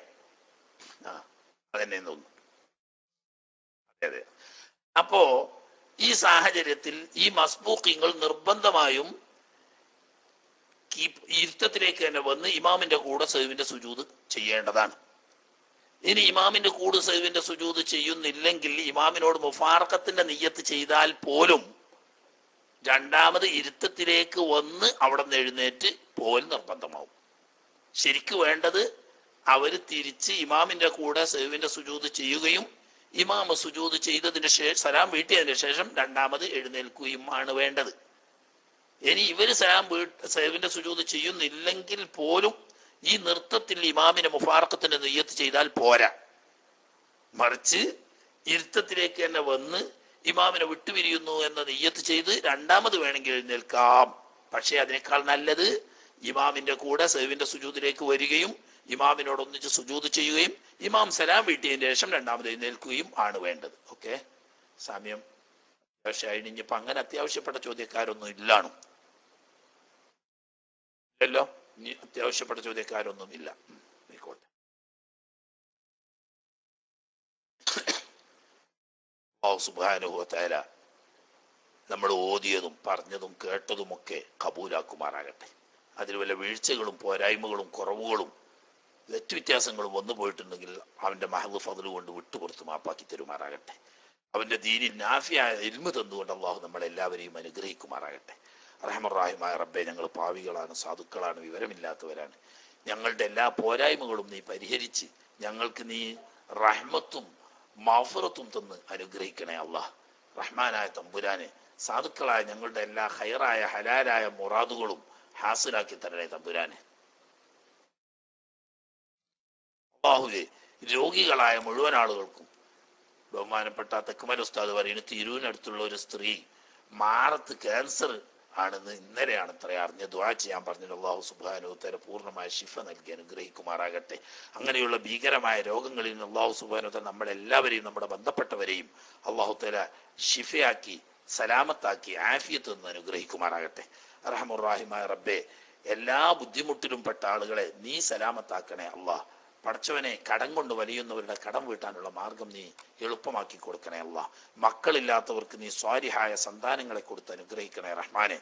അതെന്നെ തോന്നുന്നു. അതെ. അപ്പോ ഈ സാഹചര്യത്തിൽ ഈ മസ്ബൂഖീങ്ങൾ നിർബന്ധമായും ഇരുത്തത്തിലേക്ക് തന്നെ വന്ന് ഇമാമിന്റെ കൂടെ സഹ്വിന്റെ സുജൂദ് ചെയ്യേണ്ടതാണ്. ഇനി ഇമാമിന്റെ കൂടെ സഹ്വിന്റെ സുജൂദ് ചെയ്യുന്നില്ലെങ്കിൽ ഇമാമിനോട് മുഫാറഖത്തിന്റെ നിയ്യത്ത് ചെയ്താൽ പോലും രണ്ടാമത് ഇരുത്തത്തിലേക്ക് വന്ന് അവിടെ നിന്ന് എഴുന്നേറ്റ് പോലും നിർബന്ധമാവും. ശരിക്ക് വേണ്ടത് അവര് തിരിച്ച് ഇമാമിന്റെ കൂടെ സഹ്വിന്റെ സുജൂദ് ചെയ്യുകയും ഇമാമ സുജൂദ് ചെയ്തതിന് ശേഷം സലാം വീട്ടിയതിന് ശേഷം രണ്ടാമത് എഴുന്നേൽക്കുകയും ആണ് വേണ്ടത്. ഇനി ഇവര് സഹ്വിന്റെ സുജൂദ് ചെയ്യുന്നില്ലെങ്കിൽ പോലും ഈ നൃത്തത്തിൽ ഇമാമിനെ മുഫാറഖത്തിന്റെ നിയ്യത്ത് ചെയ്താൽ പോരാ. മറിച്ച് ഇരുത്തത്തിലേക്ക് തന്നെ വന്ന് ഇമാമിനെ വിട്ടുപിരിയുന്നു എന്ന നിയ്യത്ത് ചെയ്ത് രണ്ടാമത് വേണമെങ്കിൽ എഴുന്നേൽക്കാം. പക്ഷെ അതിനേക്കാൾ നല്ലത് ഇമാമിന്റെ കൂടെ സഹ്വിന്റെ സുജൂദിലേക്ക് വരികയും ഇമാമിനോട് ഒന്നിച്ച് സുജൂദ് ചെയ്യുകയും ഇമാം സലാം വീട്ടിയതിന് ശേഷം രണ്ടാമത് എഴുന്നേൽക്കുകയും ആണ് വേണ്ടത്. ഓക്കെ, സമയം അത്യാവശ്യമായി. ഇനിയിപ്പോ അങ്ങനെ അത്യാവശ്യപ്പെട്ട ചോദ്യക്കാരൊന്നും ഇല്ലാണോ? ഇല്ലല്ലോ. ഇനി അത്യാവശ്യപ്പെട്ട ചോദ്യക്കാരൊന്നും ഇല്ല. ആയിക്കോട്ടെ. അല്ലാഹു സുബ്ഹാനഹു വ തആല നമ്മൾ ഓതിയതും പറഞ്ഞതും കേട്ടതുമൊക്കെ കബൂലാക്കുമാറാകട്ടെ. അതിൽ വല്ല വീഴ്ചകളും പോരായ്മകളും കുറവുകളും വ്യത്യാസങ്ങളും വന്നു പോയിട്ടുണ്ടെങ്കിൽ അവന്റെ മഹദ് ഫദ്ൽ കൊണ്ട് വിട്ടുപുറത്ത് മാപ്പാക്കി തരുമാറാകട്ടെ. അവന്റെ ദീനിൽ നാഫിയായ ഇൽമ് തന്നുകൊണ്ട് അള്ളാഹു നമ്മളെല്ലാവരെയും അനുഗ്രഹിക്കുമാറാകട്ടെ. റഹ്മാനായ റബ്ബേ, ഞങ്ങൾ പാവികളാണ്, സാധുക്കളാണ്, വിവരമില്ലാത്തവരാണ്. ഞങ്ങളുടെ എല്ലാ പോരായ്മകളും നീ പരിഹരിച്ച് ഞങ്ങൾക്ക് നീ റഹ്മത്തും മഗ്ഫിറത്തും തന്ന് അനുഗ്രഹിക്കണേ അള്ളാഹ്. റഹ്മാനായ തമ്പുരാനെ, സാധുക്കളായ ഞങ്ങളുടെ എല്ലാ ഹൈറായ ഹലാലായ മുറാദുകളും ഹാസിലാക്കി തരണേ തമ്പുരാനെ. അല്ലാഹുവേ, രോഗികളായ മുഴുവൻ ആളുകൾക്കും, ബഹുമാനപ്പെട്ട തെക്കുമൽ ഉസ്താദ് പറയുന്നത് തിരൂരിനടുത്തുള്ള ഒരു സ്ത്രീ മാറത്ത് ക്യാൻസർ ആണെന്ന് ഇന്നലെയാണ് അത്ര അറിഞ്ഞ് ദുആ ചെയ്യാൻ പറഞ്ഞത്. അല്ലാഹു സുബ്ഹാനഹു വ തആല പൂർണ്ണമായ ശിഫ നൽകി അനുഗ്രഹിക്കുമാറാകട്ടെ. അങ്ങനെയുള്ള ഭീകരമായ രോഗങ്ങളിൽ നിന്ന് അല്ലാഹു സുബ്ഹാനഹു വ തആല നമ്മളെല്ലാവരെയും നമ്മുടെ ബന്ധപ്പെട്ടവരെയും അല്ലാഹു തആല ശിഫയാക്കി സലാമത്താക്കി ആഫിയത്ത് നിന്ന് അനുഗ്രഹിക്കുമാറാകട്ടെ. റഹ്മാനായ റബ്ബേ, എല്ലാ ബുദ്ധിമുട്ടിലും പെട്ട ആളുകളെ നീ സലാമത്താക്കണേ അല്ലാഹ്. പടച്ചവനെ, കടം കൊണ്ട് വലിയുന്നവരുടെ കടം വീട്ടാനുള്ള മാർഗം നീ എളുപ്പമാക്കി കൊടുക്കണേ അല്ലാഹ്. മക്കളില്ലാത്തവർക്ക് നീ സ്വാലിഹായ സന്താനങ്ങളെ കൊടുത്ത് അനുഗ്രഹിക്കണേ റഹ്മാനെ.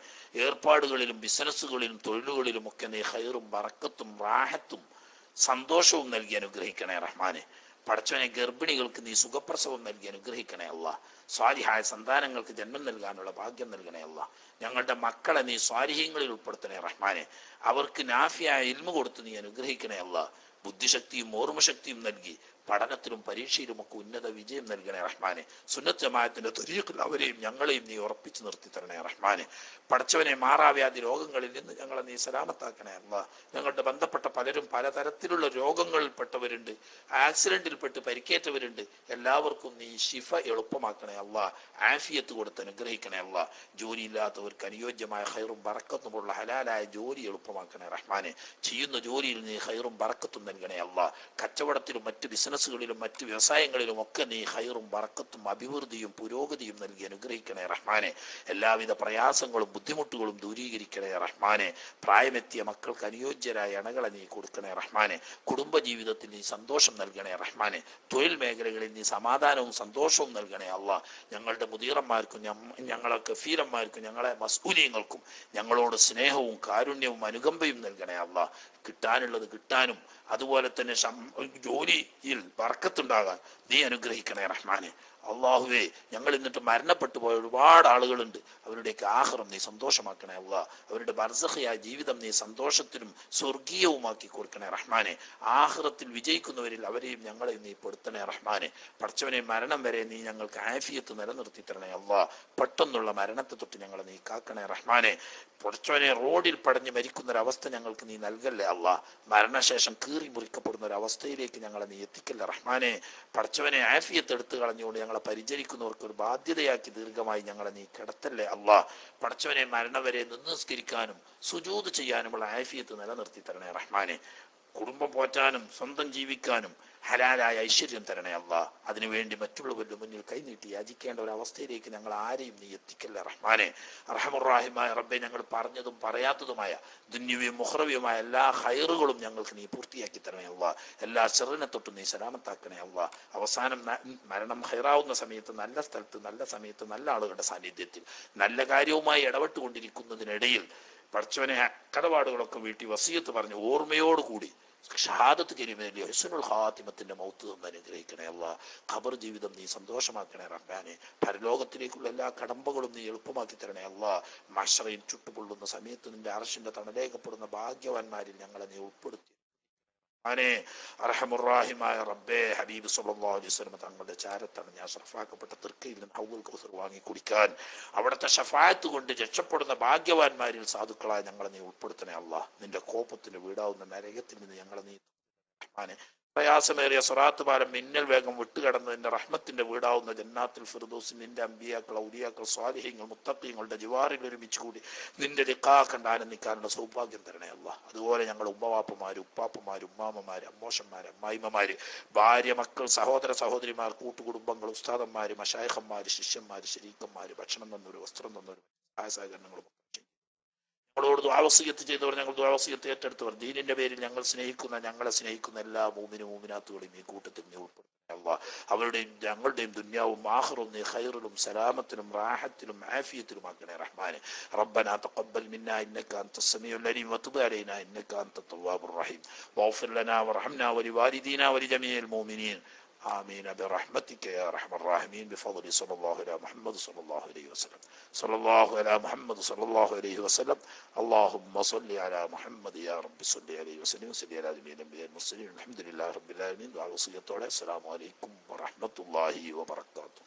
ഏർപ്പാടുകളിലും ബിസിനസ്സുകളിലും തൊഴിലുകളിലും ഒക്കെ നീ ഖൈറും ബറക്കത്തും റാഹത്തും സന്തോഷവും നൽകി അനുഗ്രഹിക്കണേ റഹ്മാനെ. പടച്ചവനെ, ഗർഭിണികൾക്ക് നീ സുഖപ്രസവം നൽകി അനുഗ്രഹിക്കണേ അല്ലാഹ്. സ്വാലിഹായ സന്താനങ്ങൾക്ക് ജന്മം നൽകാനുള്ള ഭാഗ്യം നൽകണേ അല്ലാഹ്. ഞങ്ങളുടെ മക്കളെ നീ സ്വാലിഹ്യങ്ങളിൽ ഉൾപ്പെടുത്തണേ റഹ്മാനെ. അവർക്ക് നാഫിയായ ഇൽമു കൊടുത്ത് നീ അനുഗ്രഹിക്കണേ അല്ലാഹ്. ബുദ്ധിശക്തിയും ഓർമ്മശക്തിയും നൽകി പഠനത്തിലും പരീക്ഷയിലുമൊക്കെ ഉന്നത വിജയം നൽകണേ റഹ്മാനെ. സുന്നത്ത് ജമാഅത്തിന്റെ ത്വരീഖിൽ അവരെയും ഞങ്ങളെയും നീ ഉറപ്പിച്ചു നിർത്തി തരണേ റഹ്മാനെ. പടച്ചവനെ, മാറാവ്യാധി രോഗങ്ങളിൽ നിന്ന് ഞങ്ങളെ നീ സലാമത്താക്കണേ അല്ലാഹ്. ഞങ്ങളുടെ ബന്ധപ്പെട്ട പലരും പലതരത്തിലുള്ള രോഗങ്ങളിൽപ്പെട്ടവരുണ്ട്, ആക്സിഡന്റിൽപ്പെട്ട് പരിക്കേറ്റവരുണ്ട്. എല്ലാവർക്കും നീ ശിഫ എളുപ്പമാക്കണേ അല്ലാഹ്. ആഫിയത്ത് കൊടുത്ത് അനുഗ്രഹിക്കണേ അല്ലാഹ്. ജോലിയില്ലാത്തവർക്ക് അനുയോജ്യമായ ഖൈറും ബറക്കത്തുമുള്ള ഹലാലായ ജോലി എളുപ്പമാക്കണേ റഹ്മാനെ. ചെയ്യുന്ന ജോലിയിൽ നീ ഖൈറും ബറക്കത്തും നൽകണേ അല്ലാഹ്. കച്ചവടത്തിലും മറ്റ് ബിസിനസ്സുകളിലും മറ്റ് വ്യവസായങ്ങളിലും ഒക്കെ നീ ഖൈറും ബറക്കത്തും അഭിവൃദ്ധിയും പുരോഗതിയും നൽകി അനുഗ്രഹിക്കണേ റഹ്മാനെ. എല്ലാവിധ പ്രയാസങ്ങളും ബുദ്ധിമുട്ടുകളും ദൂരീകരിക്കണേ റഹ്മാനെ. പ്രായമെത്തിയ മക്കൾക്ക് അനുയോജ്യരായ അണകളെ നീ കൊടുക്കണേ റഹ്മാനെ. കുടുംബ ജീവിതത്തിൽ നീ സന്തോഷം നൽകണേ റഹ്മാനെ. തൊഴിൽ മേഖലകളിൽ നീ സമാധാനവും സന്തോഷവും നൽകണേ അല്ലാഹ്. ഞങ്ങളുടെ മുദീറന്മാർക്കും ഞങ്ങളെ കഫീലന്മാർക്കും ഞങ്ങളെ മസ്ഊലിയങ്ങൾക്കും ഞങ്ങളോട് സ്നേഹവും കാരുണ്യവും അനുകമ്പയും നൽകണേ അല്ലാഹ്. കിട്ടാനുള്ളത് കിട്ടാനും അതുപോലെ തന്നെ ജോലിയിൽ ബർക്കത്തുണ്ടാകാൻ നീ അനുഗ്രഹിക്കണേ റഹ്മാനെ. അള്ളാഹുവേ, ഞങ്ങൾ എന്നിട്ട് മരണപ്പെട്ടു പോയ ഒരുപാട് ആളുകളുണ്ട്. അവരുടെയൊക്കെ ആഖിറം നീ സന്തോഷമാക്കണേ അല്ലാഹ്. അവരുടെ ബർസഖിയായ ജീവിതം നീ സന്തോഷത്തിലും സ്വർഗീയവുമാക്കി കൊടുക്കണേ റഹ്മാനെ. ആഖിറത്തിൽ വിജയിക്കുന്നവരിൽ അവരെയും ഞങ്ങളെയും നീ പെടുത്തണേ റഹ്മാനെ. പടച്ചവനെ, മരണം വരെ നീ ഞങ്ങൾക്ക് ആഫിയത്ത് നിലനിർത്തി തരണേ അല്ലാഹ്. പെട്ടെന്നുള്ള മരണത്തെ തൊട്ട് ഞങ്ങളെ നീ കാക്കണേ റഹ്മാനെ. പടച്ചവനെ, റോഡിൽ പടഞ്ഞ് മരിക്കുന്നൊരവസ്ഥ ഞങ്ങൾക്ക് നീ നൽകല്ലേ അല്ലാഹ്. മരണശേഷം കീറി മുറിക്കപ്പെടുന്ന ഒരു അവസ്ഥയിലേക്ക് ഞങ്ങളെ നീ എത്തിക്കല്ലേ റഹ്മാനെ. പടച്ചവനെ, ആഫിയത്ത് എടുത്തു കളഞ്ഞുകൊണ്ട് ഞങ്ങളെ പരിചരിക്കുന്നവർക്ക് ഒരു ബാധ്യതയാക്കി ദീർഘമായി ഞങ്ങളെ നീ കിടത്തല്ലേ അല്ലാഹ്. പടച്ചവനെ, മരണം വരെ നിസ്കരിക്കാനും സുജൂദ് ചെയ്യാനുമുള്ള ആഫിയത്ത് നിലനിർത്തി തരണേ റഹ്മാനെ. കുടുംബം പോറ്റാനും സ്വന്തം ജീവിക്കാനും ഹലാലായ ഐശ്വര്യം തരണേ അല്ലാഹ്. അതിനുവേണ്ടി മറ്റുള്ളവരുടെ മുന്നിൽ കൈനീട്ടി യാചിക്കേണ്ട ഒരു അവസ്ഥയിലേക്ക് ഞങ്ങൾ ആരെയും നീ എത്തിക്കല്ലേ റഹ്മാനെ. അർഹമുർറാഹിമായ റബ്ബെ, ഞങ്ങൾ പറഞ്ഞതും പറയാത്തതുമായ ദുന്യവിയും മുഖ്റവിയുമായ എല്ലാ ഖൈറുകളും ഞങ്ങൾക്ക് നീ പൂർത്തിയാക്കി തരണേ അല്ലാഹ്. എല്ലാ ശർറിനെ തൊട്ടും നീ സലാമത്താക്കണേ അല്ലാഹ്. അവസാനം മരണം ഖൈറാവുന്ന സമയത്ത്, നല്ല സ്ഥലത്ത്, നല്ല സമയത്ത്, നല്ല ആളുകളുടെ സാന്നിധ്യത്തിൽ നല്ല കാര്യവുമായി ഇടപെട്ടുകൊണ്ടിരിക്കുന്നതിനിടയിൽ പടച്ചവനെ കടപാടുകളൊക്കെ വീട്ടി വസിയത്ത് പറഞ്ഞ് ഓർമ്മയോടുകൂടി ഷഹാദത്ത് കലിമയിലെ ഹുസ്നുൽ ഖാത്തിമത്തിന്റെ മൗത്ത് തന്ന് അനുഗ്രഹിക്കണേ അല്ലാഹ്. ഖബർ ജീവിതം നീ സന്തോഷമാക്കണേ റഹ്മാനെ. പരലോകത്തിലേക്കുള്ള എല്ലാ കടമ്പകളും നീ എളുപ്പമാക്കി തരണേ അല്ലാഹ്. മഹ്ശറിൽ ചുട്ടുപൊള്ളുന്ന സമയത്ത് നിന്റെ അർശിന്റെ തണലേക്കപ്പെടുന്ന ഭാഗ്യവാന്മാരിൽ ഞങ്ങളെ നീ ഉൾപ്പെടുത്തി അർഹമുർറാഹിമായ റബ്ബേ, ഹബീബ് സല്ലല്ലാഹു അലൈഹി വസല്ലം തങ്ങളുടെ ചാരത്തണഞ്ഞ അഷ്റഫാക്കപ്പെട്ട തൃക്കയിൽ നിന്ന് ഹൗദുൽ കൗസർ വാങ്ങി കുടിക്കാൻ അവിടുത്തെ ഷഫാഅത്ത് കൊണ്ട് രക്ഷപ്പെടുന്ന ഭാഗ്യവാന്മാരിൽ സാധുക്കളായ ഞങ്ങളെ നീ ഉൾപ്പെടുത്തണേ അല്ലാഹ്. നിന്റെ കോപത്തിന് വീടാവുന്ന നരകത്തിൽ നിന്ന് ഞങ്ങളെ നീ റഹ്മാനെ. പ്രയാസമേറിയ സ്വറാത്ത് പാലം മിന്നൽ വേഗം വിട്ടുകടന്ന് നിന്റെ റഹ്മത്തിന്റെ വീടാവുന്ന ജന്നാത്തുൽ ഫിർദൗസിൽ നിന്റെ അമ്പിയാക്കൾ, ഔലിയാക്കൾ, സ്വാലിഹീങ്ങൾ, മുത്തഖീങ്ങളുടെ ജിവാറിൽ ഒരുമിച്ച് കൂടി നിന്റെ ലിഖാ കണ്ട് ആനന്ദിക്കാനുള്ള സൗഭാഗ്യം തരണേ അല്ലാഹ്. അതുപോലെ ഞങ്ങൾ ഉമ്മവാപ്പമാര്, ഉപ്പാപ്പമാര്, ഉമ്മാമ്മമാര്, അമ്മോശന്മാര്, അമ്മായിമ്മമാര്, ഭാര്യ, മക്കൾ, സഹോദര സഹോദരിമാർ, കൂട്ടുകുടുംബങ്ങൾ, ഉസ്താദന്മാര്, മശായിഖന്മാര്, ശിഷ്യന്മാര്, ശരീക്കന്മാര്, ഭക്ഷണം തന്നൊരു, വസ്ത്രം തന്നൊരു, സഹായസഹകരണങ്ങളും ഞങ്ങളോട് ദുആവസിയത്ത് ചെയ്തവർ, ഞങ്ങൾ ദുആവസിയത്ത് ഏറ്റെടുത്തവർ, ദീനിന്റെ പേരിൽ ഞങ്ങളെ സ്നേഹിക്കുന്ന എല്ലാ മൂമിനും മൂമിനാത്തുകളെയും ഈ കൂട്ടത്തിൽ നീ ഉൾപ്പെടുത്തണേ അല്ലാഹ്. അവരുടെയും ഞങ്ങളുടെയും ദുനിയാവും ആഖിറവും നീ ഖൈറിലും സലാമത്തിലും റാഹത്തിലും ആഫിയത്തിലും ആക്കണേ റഹ്മാനെ. റബ്ബനാ തഖബ്ബൽ മിന്നാ ഇന്നക അൻതസ് സമീഉൽ അലീം വതുബ് അലൈനാ ഇന്നക അൻതത് തവ്വാബുർ റഹീം വഗ്ഫിർ ലനാ വർഹംനാ വലിവാലിദീനാ വലിജമീഇൽ മുഅ്മിനീൻ آمين برحمتك يا أرحم الراحمين بفضل صلى الله على محمد صلى الله عليه وسلم صلى الله على محمد صلى الله عليه وسلم اللهم صل على محمد يا رب صل عليه وسلم وصل على جميع الأنبياء والمرسلين الحمد لله رب العالمين. السلام عليكم ورحمة الله وبركاته.